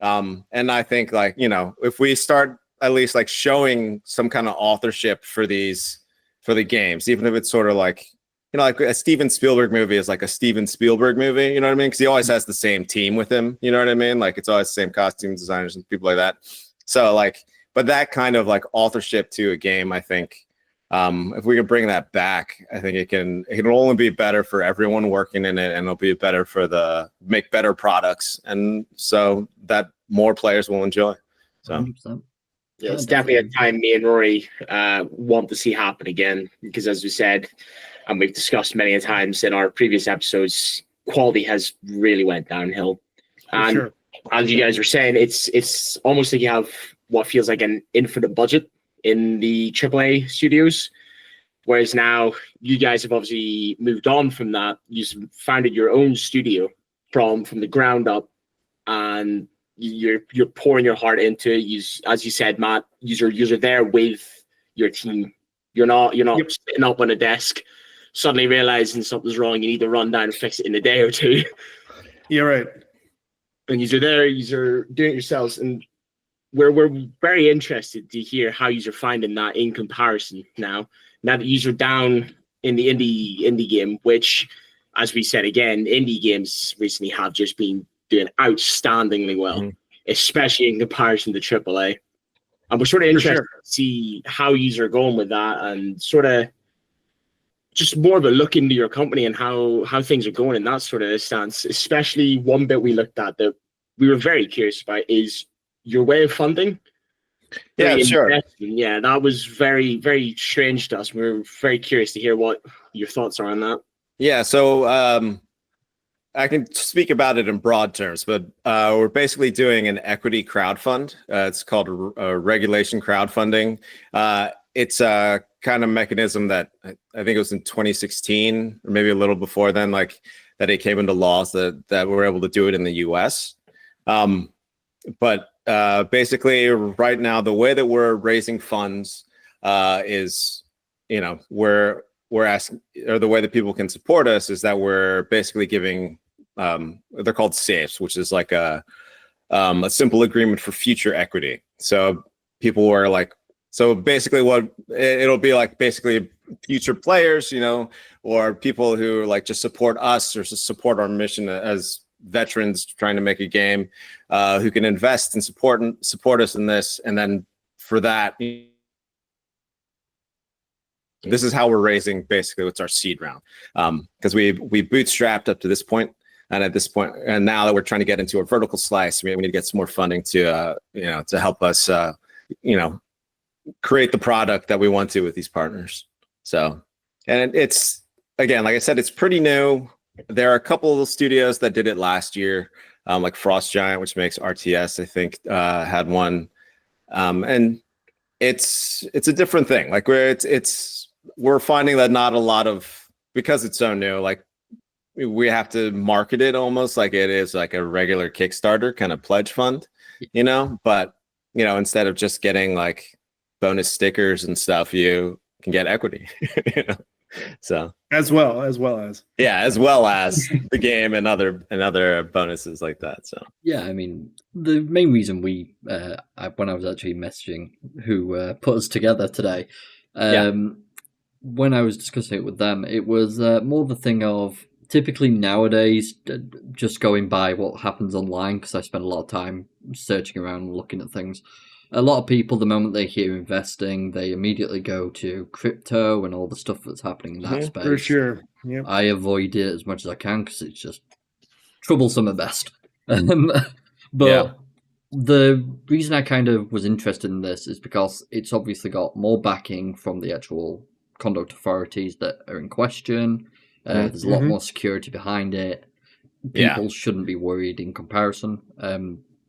And I think like, if we start at least like showing some kind of authorship for the games, even if it's sort of like, like a Steven Spielberg movie is like a Steven Spielberg movie, you know what I mean? Because he always has the same team with him, you know what I mean? Like it's always the same costume designers and people like that. So like, but that kind of like authorship to a game, I think, if we can bring that back, I think it'll only be better for everyone working in it, and it'll be better for make better products, and so that more players will enjoy. So 100%. Yeah, it's definitely a time me and Rory want to see happen again, because as we said, and we've discussed many a times in our previous episodes, quality has really went downhill. And sure. as you guys were saying, it's almost like you have what feels like an infinite budget in the AAA studios, whereas now you guys have obviously moved on from that. You've founded your own studio from the ground up, and you're pouring your heart into it. As you said, Matt, you're there with your team. You're not sitting up on a desk suddenly realizing something's wrong. You need to run down and fix it in a day or two. You're right. And you're there, you're doing it yourselves, and we're very interested to hear how you're finding that in comparison now that you're down in the indie game, which, as we said again, indie games recently have just been doing outstandingly well, especially in comparison to AAA. And we're sort of interested to see how you are going with that, and sort of just more of a look into your company and how things are going in that sort of stance. Especially one bit we looked at that we were very curious about is your way of funding. Yeah, sure. Yeah, that was very, very strange to us. We were very curious to hear what your thoughts are on that. Yeah, so I can speak about it in broad terms, but we're basically doing an equity crowdfund. It's called regulation crowdfunding. It's a kind of mechanism that I think it was in 2016 or maybe a little before then, like that it came into laws that we're able to do it in the US. But basically right now, the way that we're raising funds is, we're asking, or the way that people can support us is that we're basically giving, they're called safes, which is like a simple agreement for future equity. So people were like, so basically what it'll be like, basically future players, or people who like just support us or just support our mission as veterans trying to make a game, who can invest and support us in this. And then for that, this is how we're raising, basically it's our seed round, because we bootstrapped up to this point, and at this point, and now that we're trying to get into a vertical slice, we need to get some more funding to to help us create the product that we want to with these partners. So, and it's, again, like I said, it's pretty new. There are a couple of studios that did it last year, like Frost Giant, which makes RTS, I think, had one, and it's a different thing. Like we're finding that not a lot of, because it's so new, like we have to market it almost like it is like a regular Kickstarter kind of pledge fund, but instead of just getting like bonus stickers and stuff, you can get equity. So as well as the game and other bonuses like that. So yeah, I mean, the main reason when I was actually messaging who put us together today, when I was discussing it with them, it was more the thing of typically nowadays just going by what happens online, because I spend a lot of time searching around and looking at things. A lot of people, the moment they hear investing, they immediately go to crypto and all the stuff that's happening in that space. For sure. Yep. I avoid it as much as I can because it's just troublesome at best. But the reason I kind of was interested in this is because it's obviously got more backing from the actual conduct authorities that are in question. There's a lot more security behind it. People shouldn't be worried in comparison.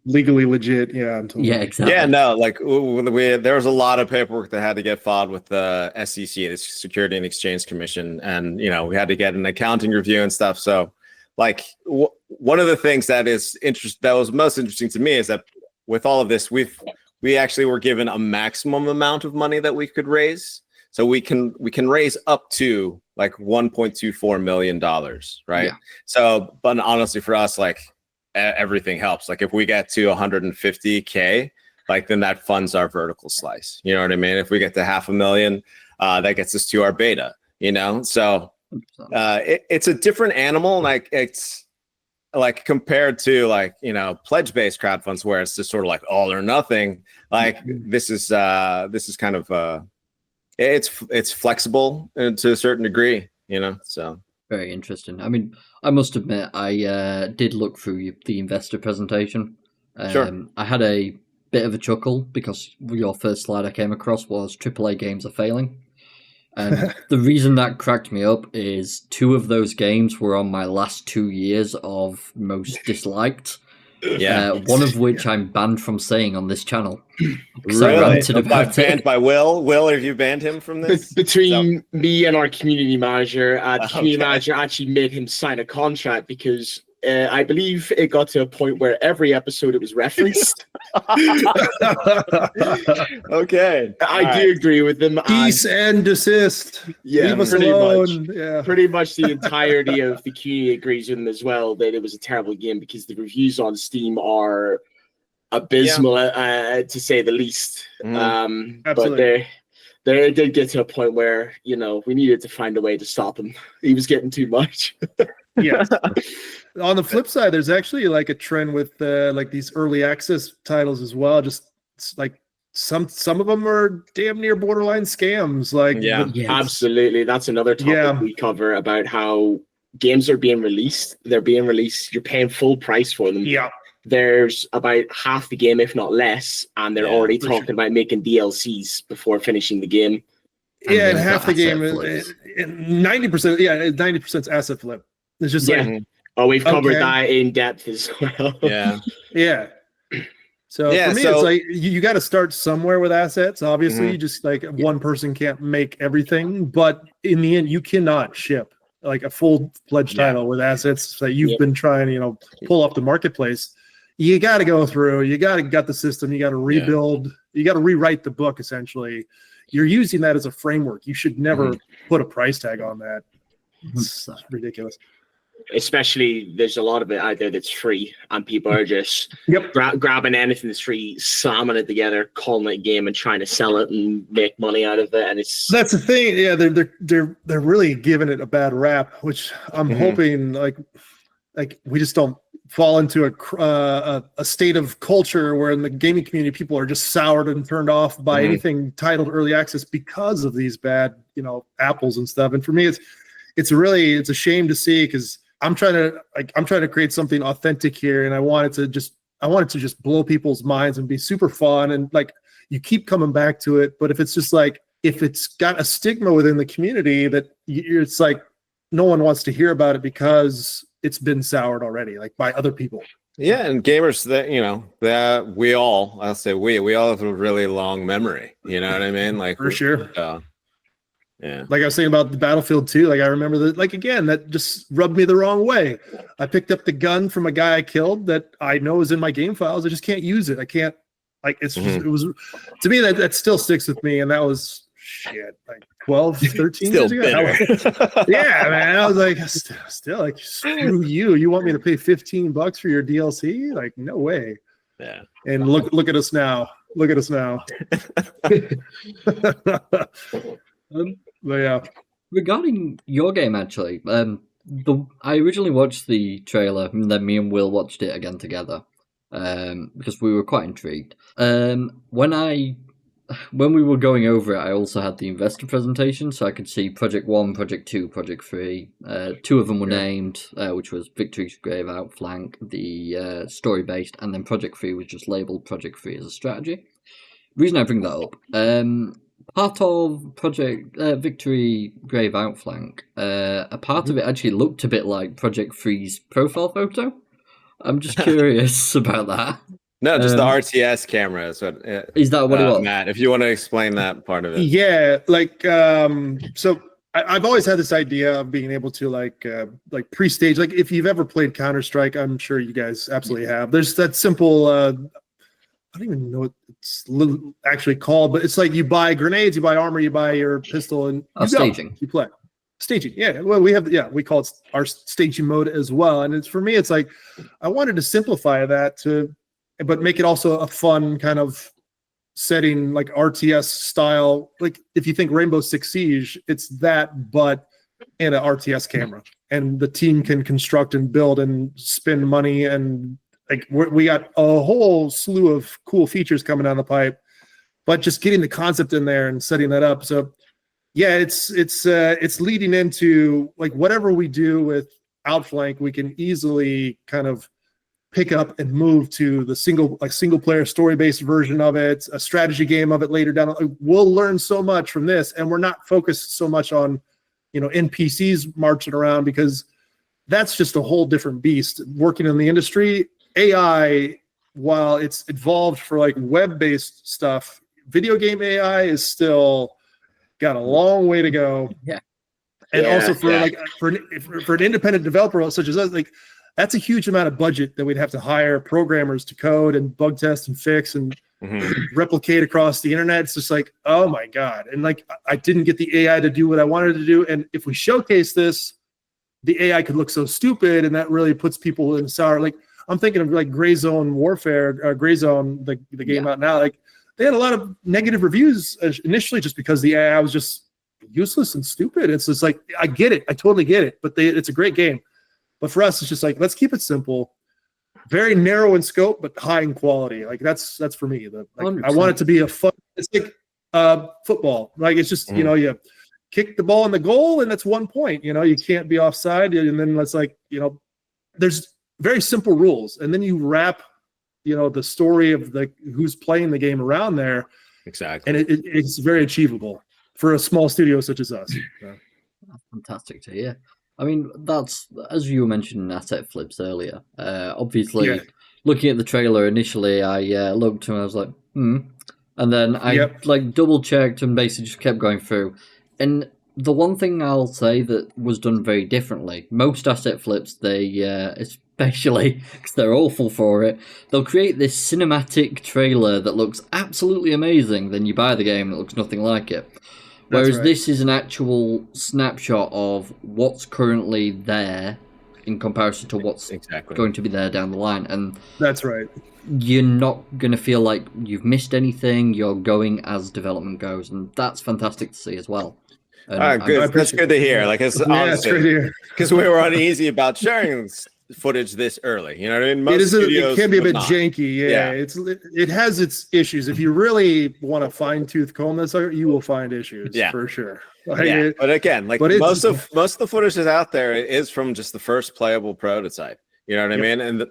Legally legit, yeah, exactly. Yeah, no, like there was a lot of paperwork that had to get filed with the SEC, the Security and Exchange Commission, and we had to get an accounting review and stuff. So, like, one of the things that was most interesting to me is that with all of this, we actually were given a maximum amount of money that we could raise. So we can raise up to like $1.24 million, right? Yeah. So, but honestly, for us, like everything helps. Like if we get to 150K, like then that funds our vertical slice. You know what I mean? If we get to 500,000, that gets us to our beta. You know, so it's a different animal. Like it's like compared to like, you know, pledge-based crowdfunds where it's just sort of like all or nothing. Like this is kind of it's flexible to a certain degree, you know. So very interesting. I mean, I must admit, I did look through the investor presentation. Sure. I had a bit of a chuckle because your first slide I came across was AAA games are failing. And the reason that cracked me up is 2 of those games were on my last 2 years of most disliked. Yeah. One of which I'm banned from saying on this channel. Really? Banned by Will? Will, have you banned him from this? Between me and our community manager, the community manager actually made him sign a contract because I believe it got to a point where every episode it was referenced. Okay. I do agree with them. Cease and desist. Yeah, Leave us pretty alone. much. Yeah. Pretty much the entirety of the community agrees with them as well that it was a terrible game because the reviews on Steam are abysmal, to say the least. But they did get to a point where, you know, we needed to find a way to stop him. He was getting too much. Yeah. On the flip side, there's actually like a trend with like these early access titles as well. Just like some of them are damn near borderline scams. Like absolutely. That's another topic we cover about how games are being released. They're being released. You're paying full price for them. Yeah. There's about half the game, if not less, and they're already talking about making DLCs before finishing the game. And half the game is 90%. Yeah, 90% is asset flip. It's just like, we've covered that in depth as well. Yeah. So for me, it's like you got to start somewhere with assets. Obviously, just like one person can't make everything, but in the end, you cannot ship like a full-fledged title with assets that you've been trying to, you know, pull off the marketplace. You got to go through. You got to gut the system. You got to rebuild. You got to rewrite the book. Essentially, you're using that as a framework. You should never put a price tag on that. It's ridiculous. Especially, there's a lot of it out there that's free, and people are just grabbing anything that's free, slamming it together, calling it a game, and trying to sell it and make money out of it. And that's the thing. Yeah, they're really giving it a bad rap, which I'm hoping like we just don't fall into a state of culture where in the gaming community people are just soured and turned off by anything titled early access because of these bad, you know, apples and stuff. And for me, it's a shame to see because I'm trying to create something authentic here, and I want it to just blow people's minds and be super fun, and like you keep coming back to it. But if it's just like if it's got a stigma within the community that it's like no one wants to hear about it because it's been soured already, like by other people. Yeah, and gamers that, you know, that we all have a really long memory. You know what I mean? Like for sure. Yeah. Like I was saying about the Battlefield 2, like I remember that, like again, that just rubbed me the wrong way. I picked up the gun from a guy I killed that I know is in my game files. I just can't use it. I can't, like, it's just, it was, to me, that still sticks with me. And that was like 12, 13 years ago. Yeah, man. I was like, still like, screw you. You want me to pay $15 for your DLC? Like, no way. Yeah. And look at us now. Look at us now. But yeah, regarding your game, actually, I originally watched the trailer, and then me and Will watched it again together, because we were quite intrigued. When we were going over it, I also had the investor presentation, so I could see Project 1, Project 2, Project 3. 2 of them were named, which was Victory's Grave, Outflank, the story-based, and then Project 3 was just labelled Project 3 as a strategy. The reason I bring that up, part of Project Victory Grave Outflank, a part of it actually looked a bit like Project 3's profile photo. I'm just curious about that. No, just the RTS camera. Is that what it was? Matt, if you want to explain that part of it. Yeah, like so I've always had this idea of being able to like pre-stage. Like if you've ever played Counter-Strike, I'm sure you guys absolutely have. There's that simple I don't even know what it's actually called, but it's like you buy grenades, you buy armor, you buy your pistol, and staging. You play staging. Yeah, well, we call it our staging mode as well. And for me, it's like I wanted to simplify that but make it also a fun kind of setting, like RTS style. Like if you think Rainbow Six Siege, it's that, but in an RTS camera, and the team can construct and build and spend money, and like we got a whole slew of cool features coming down the pipe, but just getting the concept in there and setting that up. So yeah, it's leading into like whatever we do with Outflank, we can easily kind of pick up and move to the single player story-based version of it, a strategy game of it later down. We'll learn so much from this, and we're not focused so much on, NPCs marching around, because that's just a whole different beast. Working in the industry, AI, while it's evolved for like web-based stuff, video game AI is still got a long way to go. Yeah. And also for an independent developer such as us, like that's a huge amount of budget that we'd have to hire programmers to code and bug test and fix and replicate across the internet. It's just like, oh my God. And like, I didn't get the AI to do what I wanted to do. And if we showcase this, the AI could look so stupid, and that really puts people in sour. Like I'm thinking of like Gray Zone Warfare, Gray Zone, the game out now. Like they had a lot of negative reviews initially just because the AI was just useless and stupid. It's just like, I get it. I totally get it. But it's a great game. But for us, it's just like, let's keep it simple, very narrow in scope, but high in quality. Like that's for me. I want it to be a fun. It's like football. Like it's just you kick the ball in the goal, and that's 1 point. You can't be offside, and then it's like there's very simple rules, and then you wrap the story of who's playing the game around there. Exactly, and it's very achievable for a small studio such as us. That's fantastic to hear. I mean, that's, as you were mentioning asset flips earlier. Obviously, looking at the trailer initially, I looked and I was like, and then I double checked and basically just kept going through. And the one thing I'll say that was done very differently, most asset flips, they especially because they're awful for it, they'll create this cinematic trailer that looks absolutely amazing. Then you buy the game and it looks nothing like it. Whereas this is an actual snapshot of what's currently there in comparison to what's going to be there down the line. And that's right. You're not going to feel like you've missed anything. You're going as development goes. And that's fantastic to see as well. Good. That's good to hear. Like, it's honestly, because we were uneasy about sharing footage this early. You know what I mean? Most it can be a bit janky. Yeah. It has its issues. If you really want to fine tooth comb this, you will find issues for sure. Like, but again, like most of the footage is out there is from just the first playable prototype. You know what I mean? And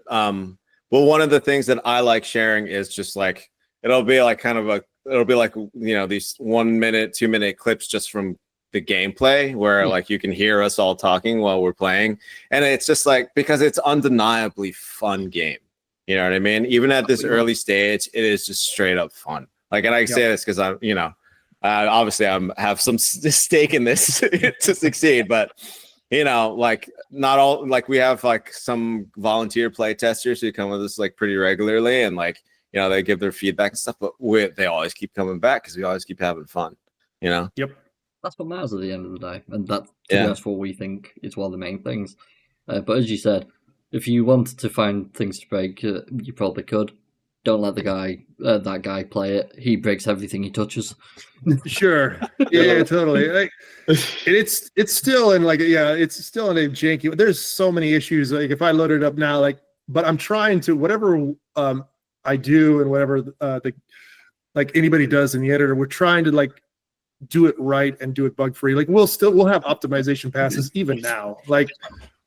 well, one of the things that I like sharing is just like it'll be like these 1 minute, 2 minute clips just from the gameplay where like you can hear us all talking while we're playing, and it's just like, because it's undeniably fun game, you know what I mean? Even at this early stage, it is just straight up fun. Like, and I say this because I'm obviously have some stake in this to succeed, but like not all, like we have like some volunteer play testers who come with us like pretty regularly, and like they give their feedback and stuff, but they always keep coming back because we always keep having fun. Yep. That's what matters at the end of the day, and that's what we think is one of the main things. But as you said, if you wanted to find things to break, you probably could. Don't let that guy play it. He breaks everything he touches. Sure. Yeah, totally. Like, it's still in it's still in a janky. There's so many issues. Like if I load it up now, but I'm trying to whatever I do and whatever anybody does in the editor, we're trying to do it right and do it bug free. Like we'll have optimization passes even now. Like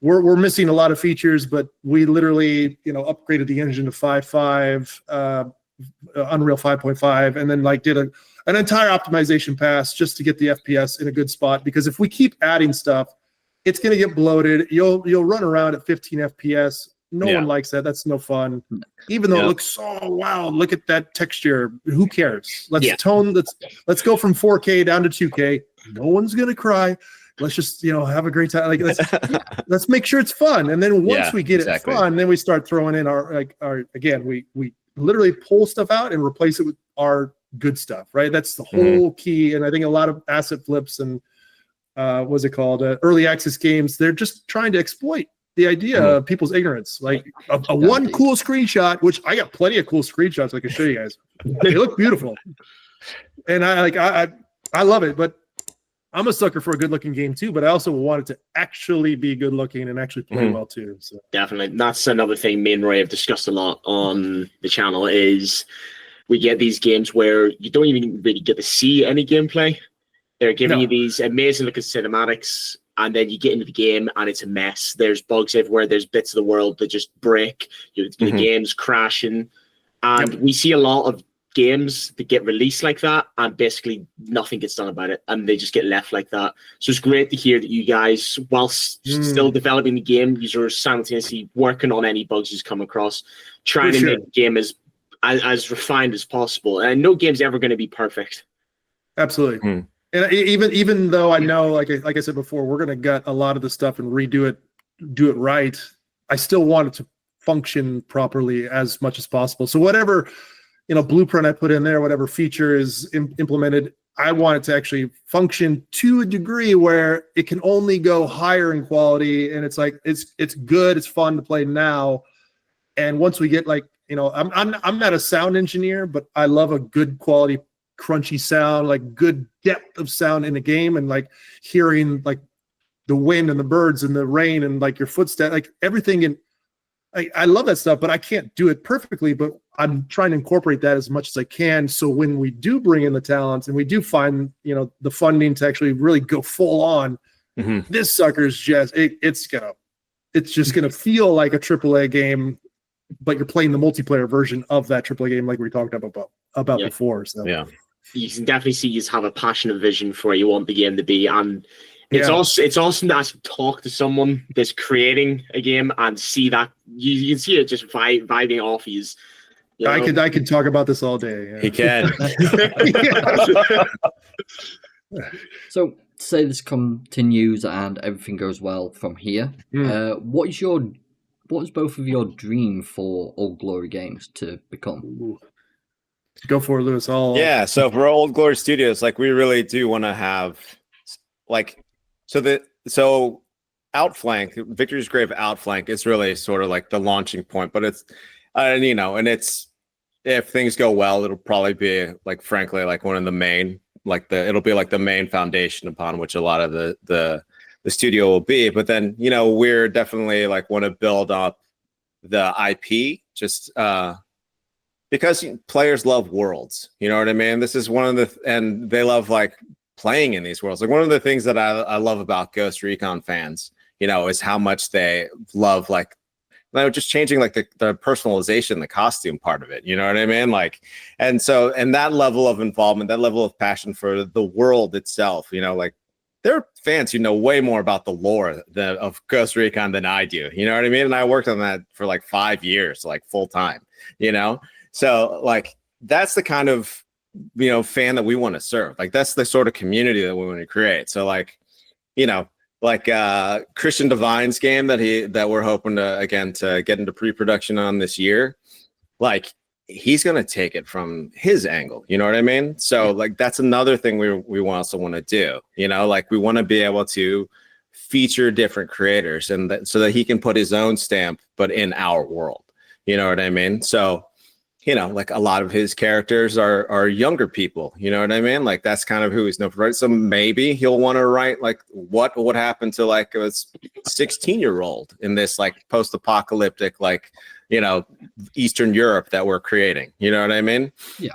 we're missing a lot of features, but we literally upgraded the engine to 5.5, Unreal 5.5, and then did an entire optimization pass just to get the FPS in a good spot. Because if we keep adding stuff, it's going to get bloated. You'll run around at 15 FPS. No one likes that. That's no fun. Even though it looks so wow, look at that texture. Who cares? Let's go from 4K down to 2K. No one's gonna cry. Let's just have a great time. Like let's make sure it's fun. And then once we get it fun, then we start throwing in our again, we literally pull stuff out and replace it with our good stuff, right? That's the whole key. And I think a lot of asset flips and what's it called? Early access games, they're just trying to exploit the idea of people's ignorance. Like a one cool screenshot, which I got plenty of cool screenshots I can show you guys. They look beautiful. And I love it, but I'm a sucker for a good-looking game too, but I also want it to actually be good-looking and actually play well too. So definitely, that's another thing me and Roy have discussed a lot on the channel. Is we get these games where you don't even really get to see any gameplay. They're giving you these amazing-looking cinematics, and then you get into the game and it's a mess. There's bugs everywhere. There's bits of the world that just break. The game's crashing, and we see a lot of games that get released like that and basically nothing gets done about it and they just get left like that. So it's great to hear that you guys, whilst still developing the game, you are simultaneously working on any bugs you've come across, trying to make the game as refined as possible. And no game's ever going to be perfect. Absolutely. And even though I know, like I said before, we're going to gut a lot of the stuff and redo it, do it right, I still want it to function properly as much as possible. So whatever blueprint I put in there, whatever feature is implemented, I want it to actually function to a degree where it can only go higher in quality. And it's like, it's good. It's fun to play now. And once we get I'm not a sound engineer, but I love a good quality, crunchy sound, like good depth of sound in a game. And like hearing like the wind and the birds and the rain and like your footsteps, like everything in, I love that stuff, but I can't do it perfectly, but I'm trying to incorporate that as much as I can. So when we do bring in the talent and we do find, the funding to actually really go full on, this sucker's just, it's just going to feel like a AAA game, but you're playing the multiplayer version of that AAA game like we talked about before. So you can definitely see you have a passionate vision for where you want the game to be. And it's also nice to talk to someone that's creating a game and see that you can see it just vibing off you. I could talk about this all day. Yeah. He can. So say this continues and everything goes well from here. What is both of your dream for Old Glory Games to become? Go for it, Lewis. So for Old Glory Studios, like we really do want to have so Outflank, Victory's Grave Outflank is really sort of like the launching point, but it's and it's, if things go well, it'll probably be like, frankly, like one of the main, it'll be like the main foundation upon which a lot of the studio will be. But then, we're definitely like want to build up the IP just because players love worlds, you know what I mean? This is one of and they love like playing in these worlds. Like one of the things that I love about Ghost Recon fans, is how much they love like just changing like the personalization, the costume part of it. You know what I mean? Like, and that level of involvement, that level of passion for the world itself, like there are fans who know way more about the lore of Ghost Recon than I do. You know what I mean? And I worked on that for like 5 years, like full time, So like, that's the kind of, fan that we want to serve. Like, that's the sort of community that we want to create. So like, like Christian Divine's game that we're hoping to get into pre-production on this year, like he's gonna take it from his angle, you know what I mean? So like that's another thing we also want to do, like we want to be able to feature different creators and so that he can put his own stamp, but in our world, you know what I mean? So like a lot of his characters are younger people, you know what I mean? Like that's kind of who he's known for, right? So maybe he'll want to write like what would happen to like a 16-year-old in this like post-apocalyptic, like, Eastern Europe that we're creating, you know what I mean? Yeah.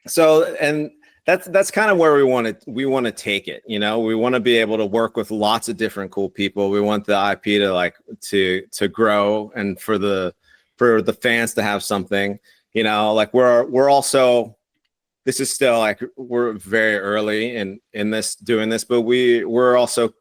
So, and that's kind of where we want to take it, we want to be able to work with lots of different cool people. We want the IP to like, to grow and for the fans to have something. Like we're also, this is still like we're very early in this doing this, but we're also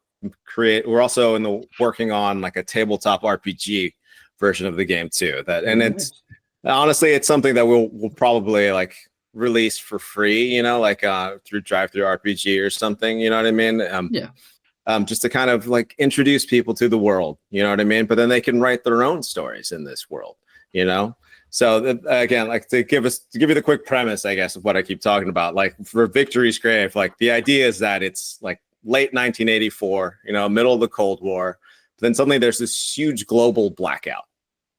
working on like a tabletop RPG version of the game too. It's honestly, it's something that we'll probably like release for free, like through Drive-Thru RPG or something, you know what I mean? Just to kind of like introduce people to the world, you know what I mean? But then they can write their own stories in this world, So again, like to give you the quick premise, I guess, of what I keep talking about, like for Victory's Grave, like the idea is that it's like late 1984, middle of the Cold War. But then suddenly there's this huge global blackout,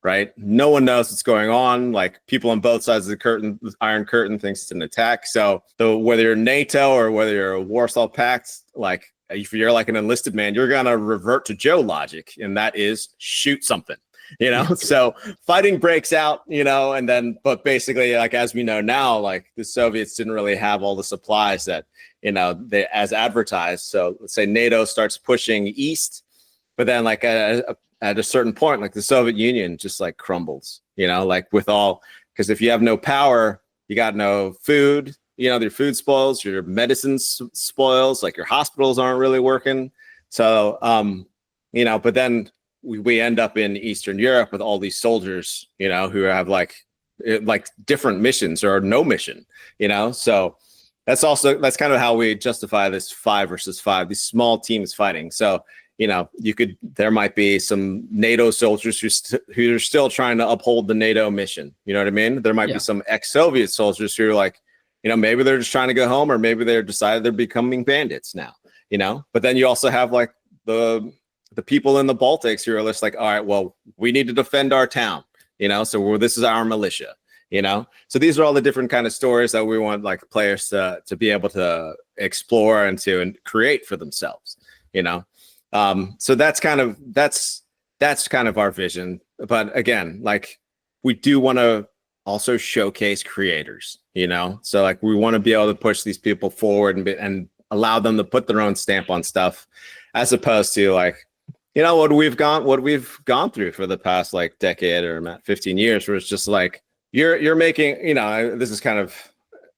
right? No one knows what's going on. Like people on both sides of the curtain, the Iron Curtain, thinks it's an attack. So whether you're NATO or whether you're a Warsaw Pact, like if you're like an enlisted man, you're gonna revert to Joe logic, and that is shoot something. So fighting breaks out, and then, but basically, like, as we know now, like the Soviets didn't really have all the supplies that, they as advertised. So let's say NATO starts pushing east, but then like at a certain point, like the Soviet Union just like crumbles, like because if you have no power, you got no food, your food spoils, your medicine spoils, like your hospitals aren't really working. So, but then we end up in Eastern Europe with all these soldiers, who have like different missions or no mission, so that's kind of how we justify this 5 versus 5, these small teams fighting. So, there might be some NATO soldiers who are still trying to uphold the NATO mission. You know what I mean? There might be some ex-Soviet soldiers who are like, maybe they're just trying to go home, or maybe they're decided they're becoming bandits now, but then you also have like the people in the Baltics who are just like, all right, well, we need to defend our town, so this is our militia, so these are all the different kind of stories that we want like players to be able to explore and to create for themselves, so that's kind of our vision. But again, like we do want to also showcase creators, so like we want to be able to push these people forward and allow them to put their own stamp on stuff, as opposed to like, what we've gone through for the past like decade or 15 years, where it's just like you're making, this is kind of,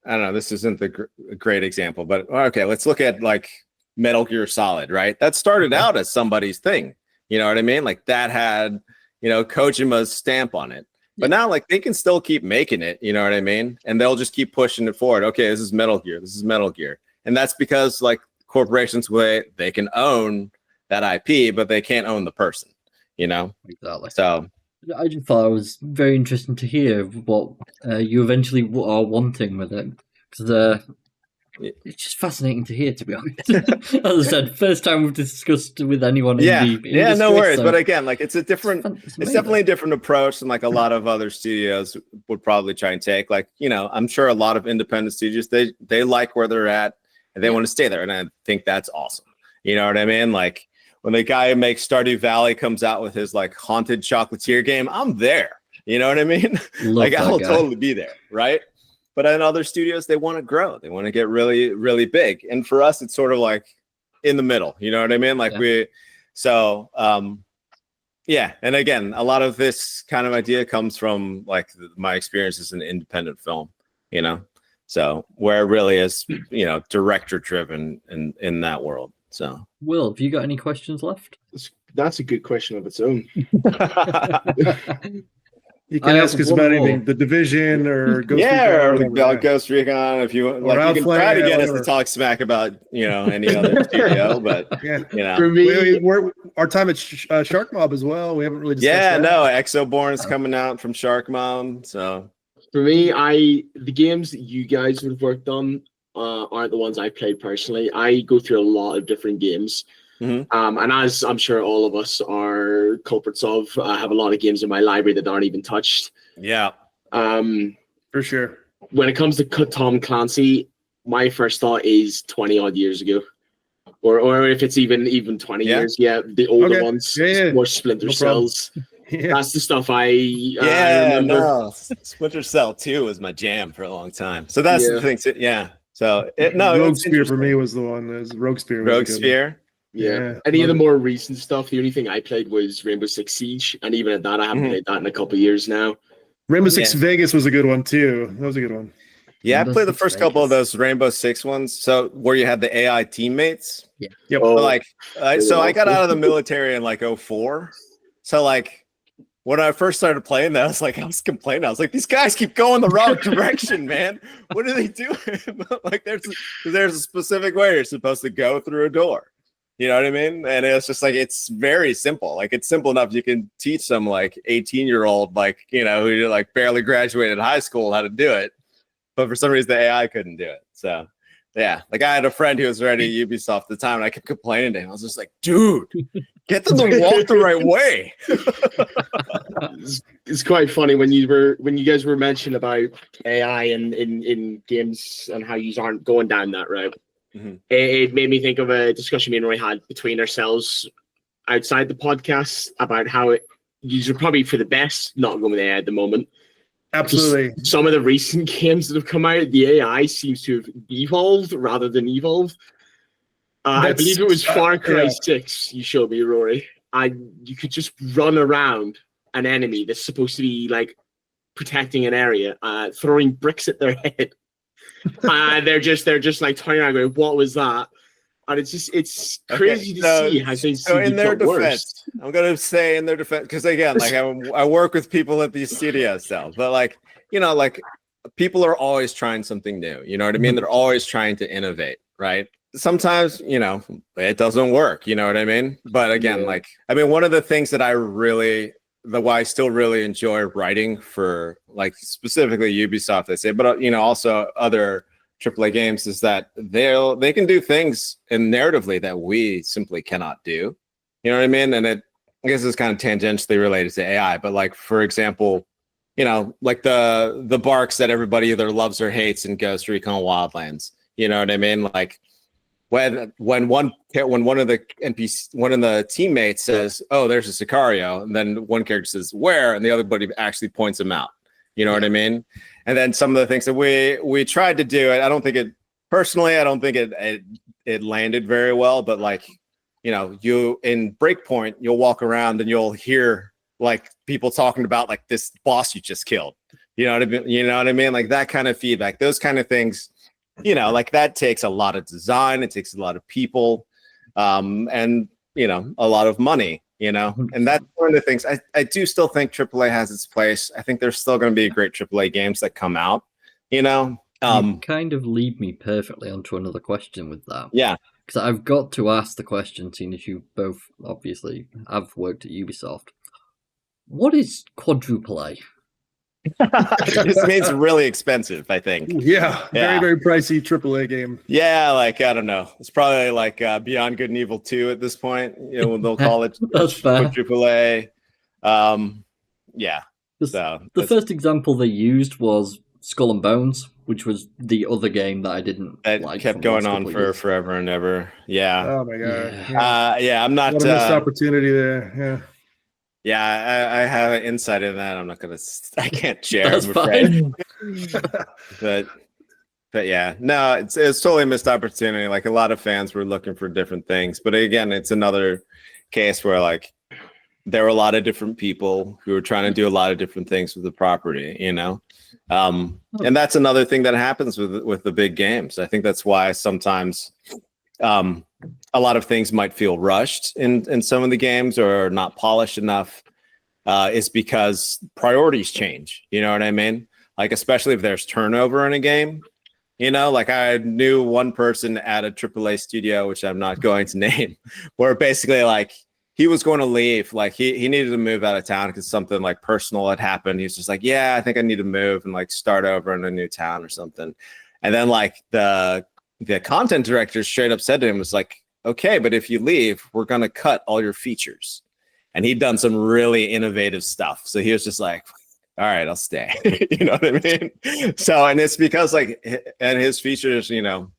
I don't know, this isn't the great example, but okay, let's look at like Metal Gear Solid, right? That started out as somebody's thing, you know what I mean? Like that had, Kojima's stamp on it. But now, like, they can still keep making it, you know what I mean? And they'll just keep pushing it forward. Okay, this is Metal Gear. This is Metal Gear. And that's because, like, corporations, they can own that IP, but they can't own the person, Exactly. So I just thought it was very interesting to hear what you eventually are wanting with it. Because it's just fascinating to hear, to be honest. As I said, first time we've discussed with anyone in the industry, no worries. so but again, like it's definitely a different approach than like a lot of other studios would probably try and take. Like, I'm sure a lot of independent studios, they like where they're at and they want to stay there. And I think that's awesome. You know what I mean? Like when the guy who makes Stardew Valley comes out with his like haunted chocolatier game, I'm there. You know what I mean? Like I'll totally be there. Right. But in other studios, they want to grow. They want to get really, really big. And for us, it's sort of like in the middle. You know what I mean? Like And again, a lot of this kind of idea comes from like my experiences in independent film, so where it really is, director driven in that world. So, Will, have you got any questions left? That's a good question of its own. You can ask us about anything, The Division or Ghost Recon. Or Ghost Recon, if you like. You can try to get us to talk smack about any other studio, but For me, our time at Sharkmob as well. We haven't really discussed that. Exoborn is coming out from Sharkmob. So for me, the games that you guys would have worked on aren't the ones I played personally. I go through a lot of different games. And as I'm sure all of us are culprits of, I have a lot of games in my library that aren't even touched. Yeah. For sure. When it comes to Tom Clancy, my first thought is 20 odd years ago. Or if it's even 20 years, the older ones, more Splinter Cells. That's the stuff I remember. No. Splinter Cell 2 was my jam for a long time. So that's the thing. So Rogue Spear for me was the one. Rogue Spear. Rogue Spear. Yeah. Any of the more recent stuff, the only thing I played was Rainbow Six Siege, and even at that, I haven't played that in a couple of years now. Rainbow Six Vegas was a good one too. That was a good one. Yeah, I played the first couple of those Rainbow Six ones. So where you had the AI teammates. Yeah. Yep. So I got out of the military in like 2004. So like when I first started playing that, I was complaining. I was like, these guys keep going the wrong direction, man. What are they doing? Like there's a specific way you're supposed to go through a door. You know what I mean? And it's just like, it's very simple. Like, it's simple enough you can teach some like 18-year-old, like, you know, who like barely graduated high school how to do it. But for some reason, the AI couldn't do it. So, yeah, like I had a friend who was already at Ubisoft at the time, and I kept complaining to him. I was just like, dude, get them to walk the right way. It's quite funny when you guys were mentioning about AI in games and how you aren't going down that route. Mm-hmm. It made me think of a discussion me and Roy had between ourselves outside the podcast about how you are probably for the best not going with AI at the moment. Absolutely. Just some of the recent games that have come out, the AI seems to have evolved rather than evolved. I believe it was Far Cry 6 you showed me, Rory. You could just run around an enemy that's supposed to be like protecting an area, throwing bricks at their head. They're just like turning around going, what was that? And it's crazy to see how things so in their defense, worse. I'm gonna say in their defense, because again, like I work with people at these studios still, but like, you know, like people are always trying something new. You know what I mean? They're always trying to innovate, right? Sometimes, you know, it doesn't work, you know what I mean? But again, like, I mean, one of the things that why I still really enjoy writing for like specifically Ubisoft, I say, but you know, also other AAA games is that they can do things in narratively that we simply cannot do. You know what I mean? And I guess it's kind of tangentially related to AI, but like, for example, you know, like the barks that everybody either loves or hates in Ghost Recon Wildlands. You know what I mean? Like when one of the teammates says, "Oh, there's a Sicario," and then one character says, "Where?" and the other buddy actually points him out. You know what I mean? And then some of the things that we tried to do, I don't think it landed very well. But like, you know, you in Breakpoint, you'll walk around and you'll hear like people talking about like this boss you just killed. You know what I mean? You know what I mean? Like that kind of feedback, those kind of things. You know, like that takes a lot of design. It takes a lot of people, and you know, a lot of money. You know, and that's one of the things I do still think AAA has its place. I think there's still going to be great AAA games that come out. You know, you kind of lead me perfectly onto another question with that. Yeah, because I've got to ask the question, seeing as you both obviously have worked at Ubisoft. What is quadruple A? It just means really expensive, I think. Yeah, very, very pricey AAA game. Yeah, like I don't know. It's probably like Beyond Good and Evil 2 at this point. You know, they'll call it quadruple A. Yeah. So the first example they used was Skull and Bones, which was the other game that I didn't like. Kept going on for forever and ever. Yeah. Oh my god. Yeah, I'm not. What a missed opportunity there. Yeah. Yeah, I have an insight in that. I'm not gonna. I can't share. That's I'm afraid. fine. But yeah, no, it's totally a missed opportunity. Like a lot of fans were looking for different things, but again, it's another case where like there were a lot of different people who were trying to do a lot of different things with the property, you know. And that's another thing that happens with the big games. I think that's why sometimes a lot of things might feel rushed in some of the games or not polished enough, is because priorities change. You know what I mean? Like, especially if there's turnover in a game, you know, like I knew one person at a AAA studio, which I'm not going to name, where basically like he was going to leave. Like he needed to move out of town because something like personal had happened. He was just like, yeah, I think I need to move and like start over in a new town or something. And then like the content director straight up said to him, was like, okay, but if you leave, we're going to cut all your features. And he'd done some really innovative stuff. So he was just like, all right, I'll stay. You know what I mean? So, and it's because like, and his features, you know,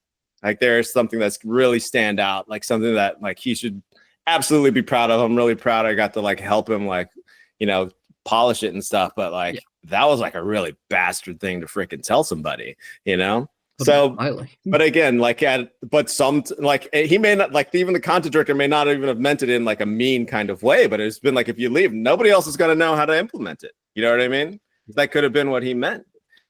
like there's something that's really stand out, like something that like he should absolutely be proud of. I'm really proud I got to like help him, like, you know, polish it and stuff. But like, that was like a really bastard thing to freaking tell somebody, you know? So, but again, like, but some, like, he may not, like, even the content director may not even have meant it in like a mean kind of way, but it's been like, if you leave, nobody else is going to know how to implement it. You know what I mean? That could have been what he meant.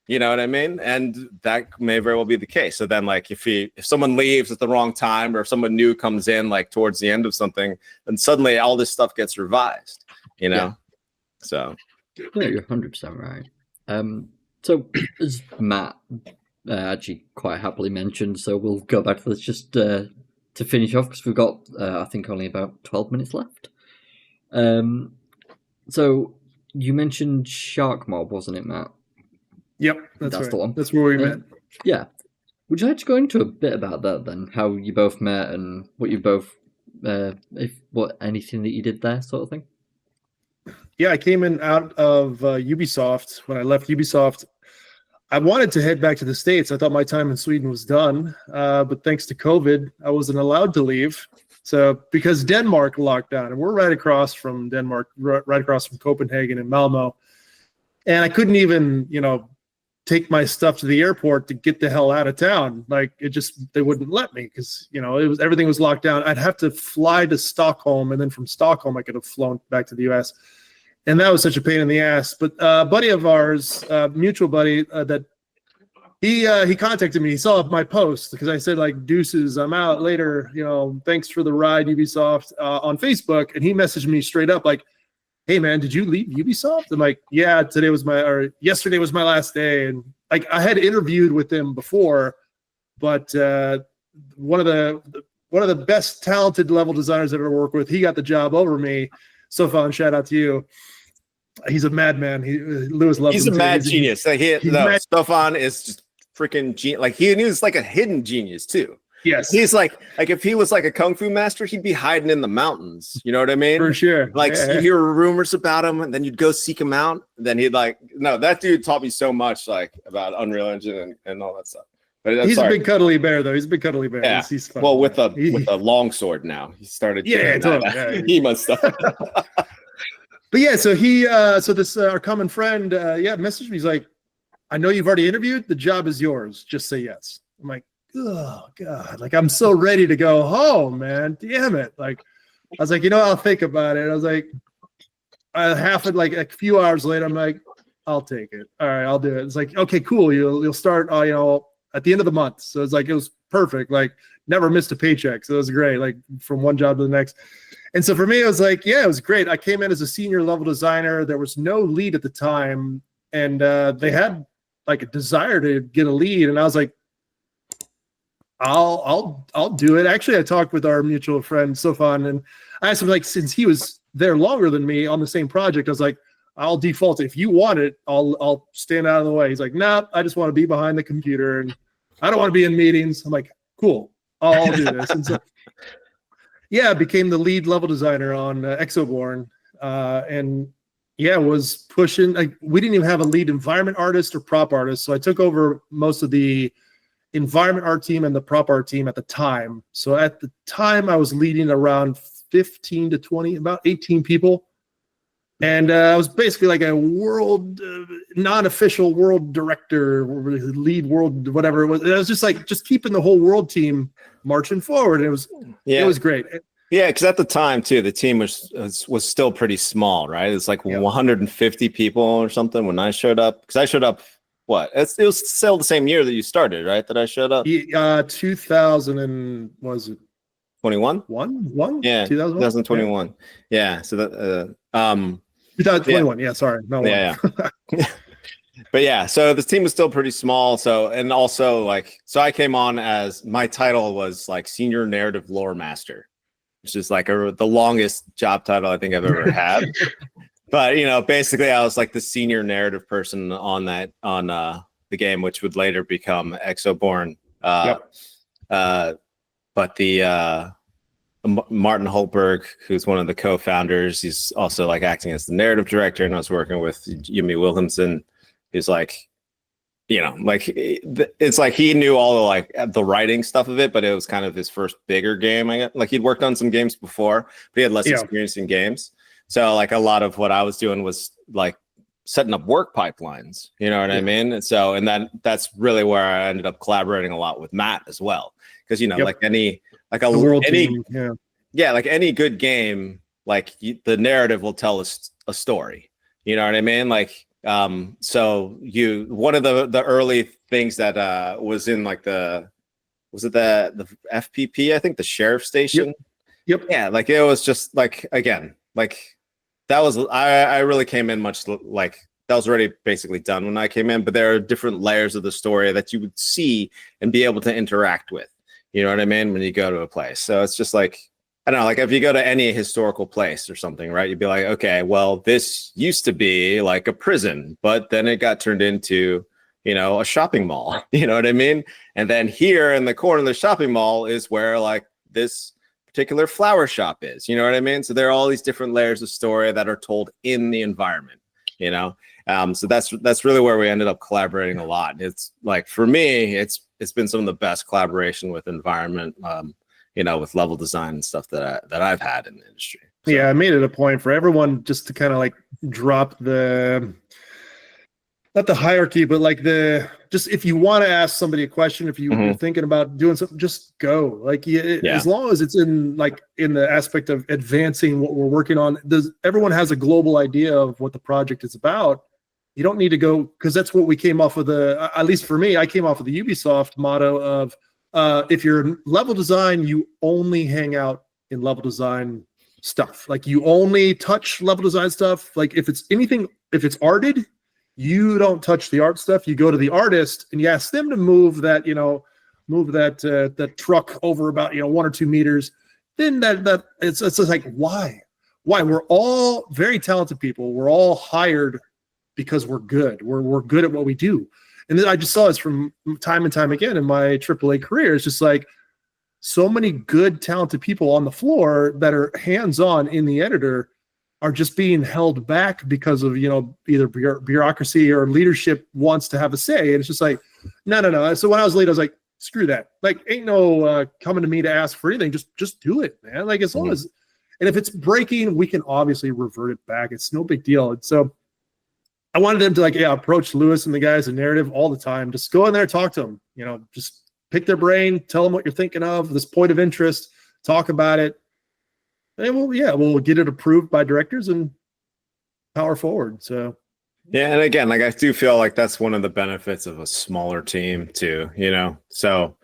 You know what I mean? And that may very well be the case. So then, like, if someone leaves at the wrong time, or if someone new comes in, like, towards the end of something, then suddenly all this stuff gets revised, you know? Yeah. So. Yeah, you're 100% right. So, as Matt actually quite happily mentioned, so we'll go back to this, just to to finish off, because we've got I think only about 12 minutes left. So you mentioned Sharkmob, wasn't it, Matt? Yep, that's That's right. the one. That's where we met. Yeah. Would you like to go into a bit about that then? How you both met and what you both, anything that you did there, sort of thing? Yeah, I came in out of Ubisoft. When I left Ubisoft, I wanted to head back to the States. I thought my time in Sweden was done, but thanks to COVID, I wasn't allowed to leave. So because Denmark locked down, and we're right across from Denmark, right across from Copenhagen and Malmo, and I couldn't even, take my stuff to the airport to get the hell out of town. Like they wouldn't let me because everything was locked down. I'd have to fly to Stockholm, and then from Stockholm I could have flown back to the US. And that was such a pain in the ass. But a buddy of ours, mutual buddy, that he contacted me. He saw my post because I said like, deuces, I'm out later. Thanks for the ride, Ubisoft, on Facebook. And he messaged me straight up like, hey man, did you leave Ubisoft? I'm like, yeah, yesterday was my last day. And like I had interviewed with them before, but one of the best talented level designers I've ever worked with, he got the job over me. Sofan, shout out to you. He's a madman. Lewis loves him. He's a mad genius. Stefan is just freaking genius. Like he's like a hidden genius too. Yes. He's like if he was like a kung fu master, he'd be hiding in the mountains. You know what I mean? For sure. Like you hear rumors about him, and then you'd go seek him out. And then he'd that dude taught me so much about Unreal Engine and all that stuff. But he's a big cuddly bear, though. He's a big cuddly bear. Yeah. He's fun. Well, with a long sword now, he started. Totally. He must stuff. But yeah, so this our common friend, messaged me. He's like, I know you've already interviewed. The job is yours. Just say yes. I'm like, oh God, like I'm so ready to go home, man. Damn it. Like, I was like, I'll think about it. I was like, a few hours later, I'm like, I'll take it. All right, I'll do it. It's like, okay, cool. You'll start, at the end of the month. So it's like, it was perfect. Like never missed a paycheck. So it was great. Like from one job to the next. And so for me, it was like, yeah, it was great. I came in as a senior level designer. There was no lead at the time. And they had like a desire to get a lead. And I was like, I'll do it. Actually, I talked with our mutual friend, Sofan, and I asked him, like, since he was there longer than me on the same project, I was like, I'll default it. If you want it, I'll stand out of the way. He's like, nah, I just want to be behind the computer and I don't want to be in meetings. I'm like, cool, I'll do this. And so, yeah, I became the lead level designer on Exoborn, and was pushing. Like, we didn't even have a lead environment artist or prop artist, so I took over most of the environment art team and the prop art team at the time. So at the time, I was leading around 15 to 20, about 18 people. And I was basically like a world, non-official world director, lead world, whatever it was. It was just keeping the whole world team marching forward. It was great. Yeah, because at the time too, the team was still pretty small, right? It's like 150 people or something when I showed up. Because I showed up, it was still the same year that you started, right? That I showed up. 2000 and was it 21? One? Yeah, 2021. Yeah. So that 2021. Yeah, sorry. No. Yeah. But yeah, so the team was still pretty small. So, and also I came on as, my title was like senior narrative lore master, which is like the longest job title I think I've ever had. But basically I was like the senior narrative person on the game, which would later become Exoborn. But the Martin Holberg, who's one of the co-founders, he's also like acting as the narrative director, and I was working with Yumi Wilhelmsen, who's like, it's like he knew all the writing stuff of it, but it was kind of his first bigger game. Like he'd worked on some games before, but he had less experience in games. So like a lot of what I was doing was like setting up work pipelines, you know what I mean? And so, and that's really where I ended up collaborating a lot with Matt as well. Because like any good game, like the narrative will tell us a story. You know what I mean? Like so one of the early things that was in like the FPP, I think the sheriff station. Yep. Yeah, like it was just like, again, like that was I really came in much like that was already basically done when I came in, but there are different layers of the story that you would see and be able to interact with. You know what I mean? When you go to a place. So it's just like, I don't know, like if you go to any historical place or something, right? You'd be like, okay, well, this used to be like a prison, but then it got turned into, you know, a shopping mall. You know what I mean? And then here in the corner of the shopping mall is where like this particular flower shop is. You know what I mean? So there are all these different layers of story that are told in the environment, you know? So that's really where we ended up collaborating a lot. It's like, for me, it's been some of the best collaboration with environment, you know, with level design and stuff that I've had in the industry. So. Yeah, I made it a point for everyone just to kind of like drop not the hierarchy, but like just if you want to ask somebody a question, if you're thinking about doing something, just go. Like, as long as it's in the aspect of advancing what we're working on, everyone has a global idea of what the project is about. You don't need to go, because that's what we came off of at least for me, I came off of the Ubisoft motto of if you're in level design, you only hang out in level design stuff. Like, you only touch level design stuff. Like, if it's arted, you don't touch the art stuff. You go to the artist and you ask them to move that truck over about 1 or 2 meters. Then that it's just like, why? We're all very talented people. We're all hired because we're good. We're good at what we do. And then I just saw this from time and time again in my AAA career. It's just like so many good, talented people on the floor that are hands-on in the editor are just being held back because of, either bureaucracy or leadership wants to have a say. And it's just like, no. So when I was lead, I was like, screw that. Like, ain't no coming to me to ask for anything. Just do it, man. Like, as long as, and if it's breaking, we can obviously revert it back. It's no big deal. And so I wanted them to approach Lewis and the guys in narrative all the time. Just go in there, talk to them, just pick their brain, tell them what you're thinking of, this point of interest, talk about it. And we'll get it approved by directors and power forward. So, yeah. And again, like, I do feel like that's one of the benefits of a smaller team too, so,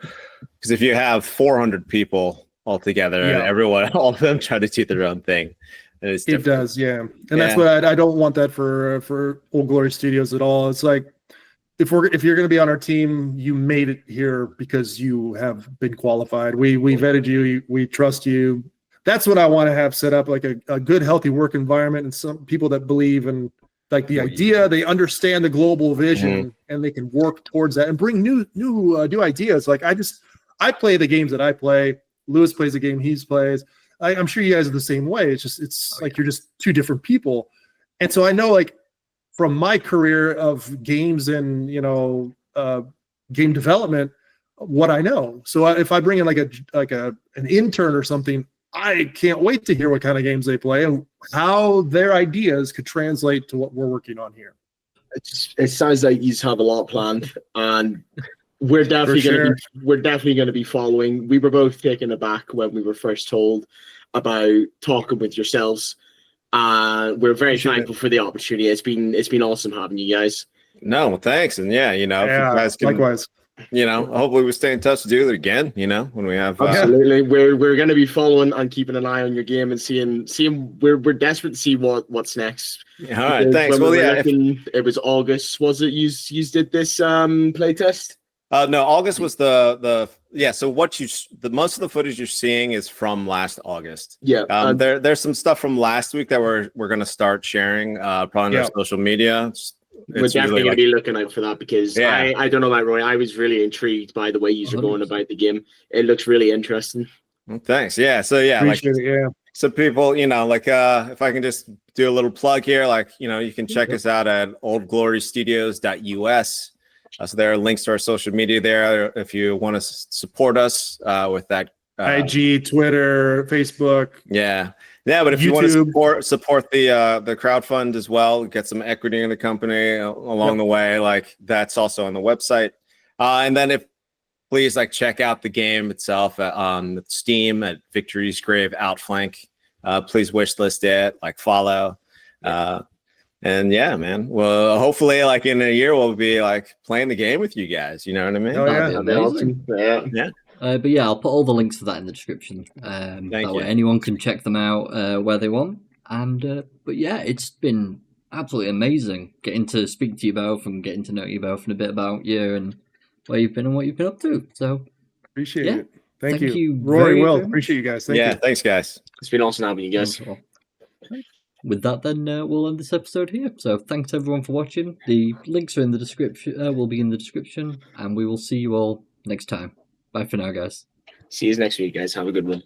because if you have 400 people all together and all of them try to do their own thing, it does. Yeah. And that's what I don't want that for Old Glory Studios at all. It's like, if you're going to be on our team, you made it here because you have been qualified. We vetted you. We trust you. That's what I want to have set up, like a good, healthy work environment, and some people that believe in like the idea, they understand the global vision, and they can work towards that and bring new ideas. Like, I play the games that I play. Lewis plays the game he plays. I'm sure you guys are the same way. It's like you're just two different people. And so I know, like, from my career of games and, game development, what I know. So if I bring in an intern or something, I can't wait to hear what kind of games they play and how their ideas could translate to what we're working on here. It sounds like you have a lot planned, and we're definitely going to be following. We were both taken aback when we were first told about talking with yourselves. We're very thankful for the opportunity. It's been awesome having you guys. No, thanks, and if you guys can, likewise. Hopefully we stay in touch to do it again. When we have absolutely, we're going to be following and keeping an eye on your game and seeing. We're desperate to see what's next. All right, thanks. Well, it was August. Was it you did this playtest? No, August was the So the most of the footage you're seeing is from last August. Yeah. There's some stuff from last week that we're going to start sharing probably on our social media. We're definitely going to be looking out for that, because I don't know about Roy. I was really intrigued by the way you're going about the game. It looks really interesting. Well, thanks. Yeah. So appreciate it. So people, if I can just do a little plug here, you can check us out at oldglorystudios.us. So there are links to our social media there if you want to support us with that. IG, Twitter, Facebook. Yeah. But if you want to support the crowdfund as well, get some equity in the company along the way, that's also on the website. And then please check out the game itself on Steam at Victory's Grave Outflank. Please wishlist it, follow. And man, well, hopefully in a year we'll be playing the game with you guys. You know what I mean? Oh, yeah. That'd be amazing. Yeah. But I'll put all the links to that in the description. That way anyone can check them out where they want. And it's been absolutely amazing getting to speak to you both and getting to know you both and a bit about you and where you've been and what you've been up to. So appreciate it. Thank Thank you. you Rory, very, Will. very much. Appreciate you guys. Thank yeah, you. thanks, guys. It's been awesome having you guys. With that, then we'll end this episode here. So thanks everyone for watching. The links are in the description. Will be in the description, and we will see you all next time. Bye for now, guys. See you next week, guys. Have a good one.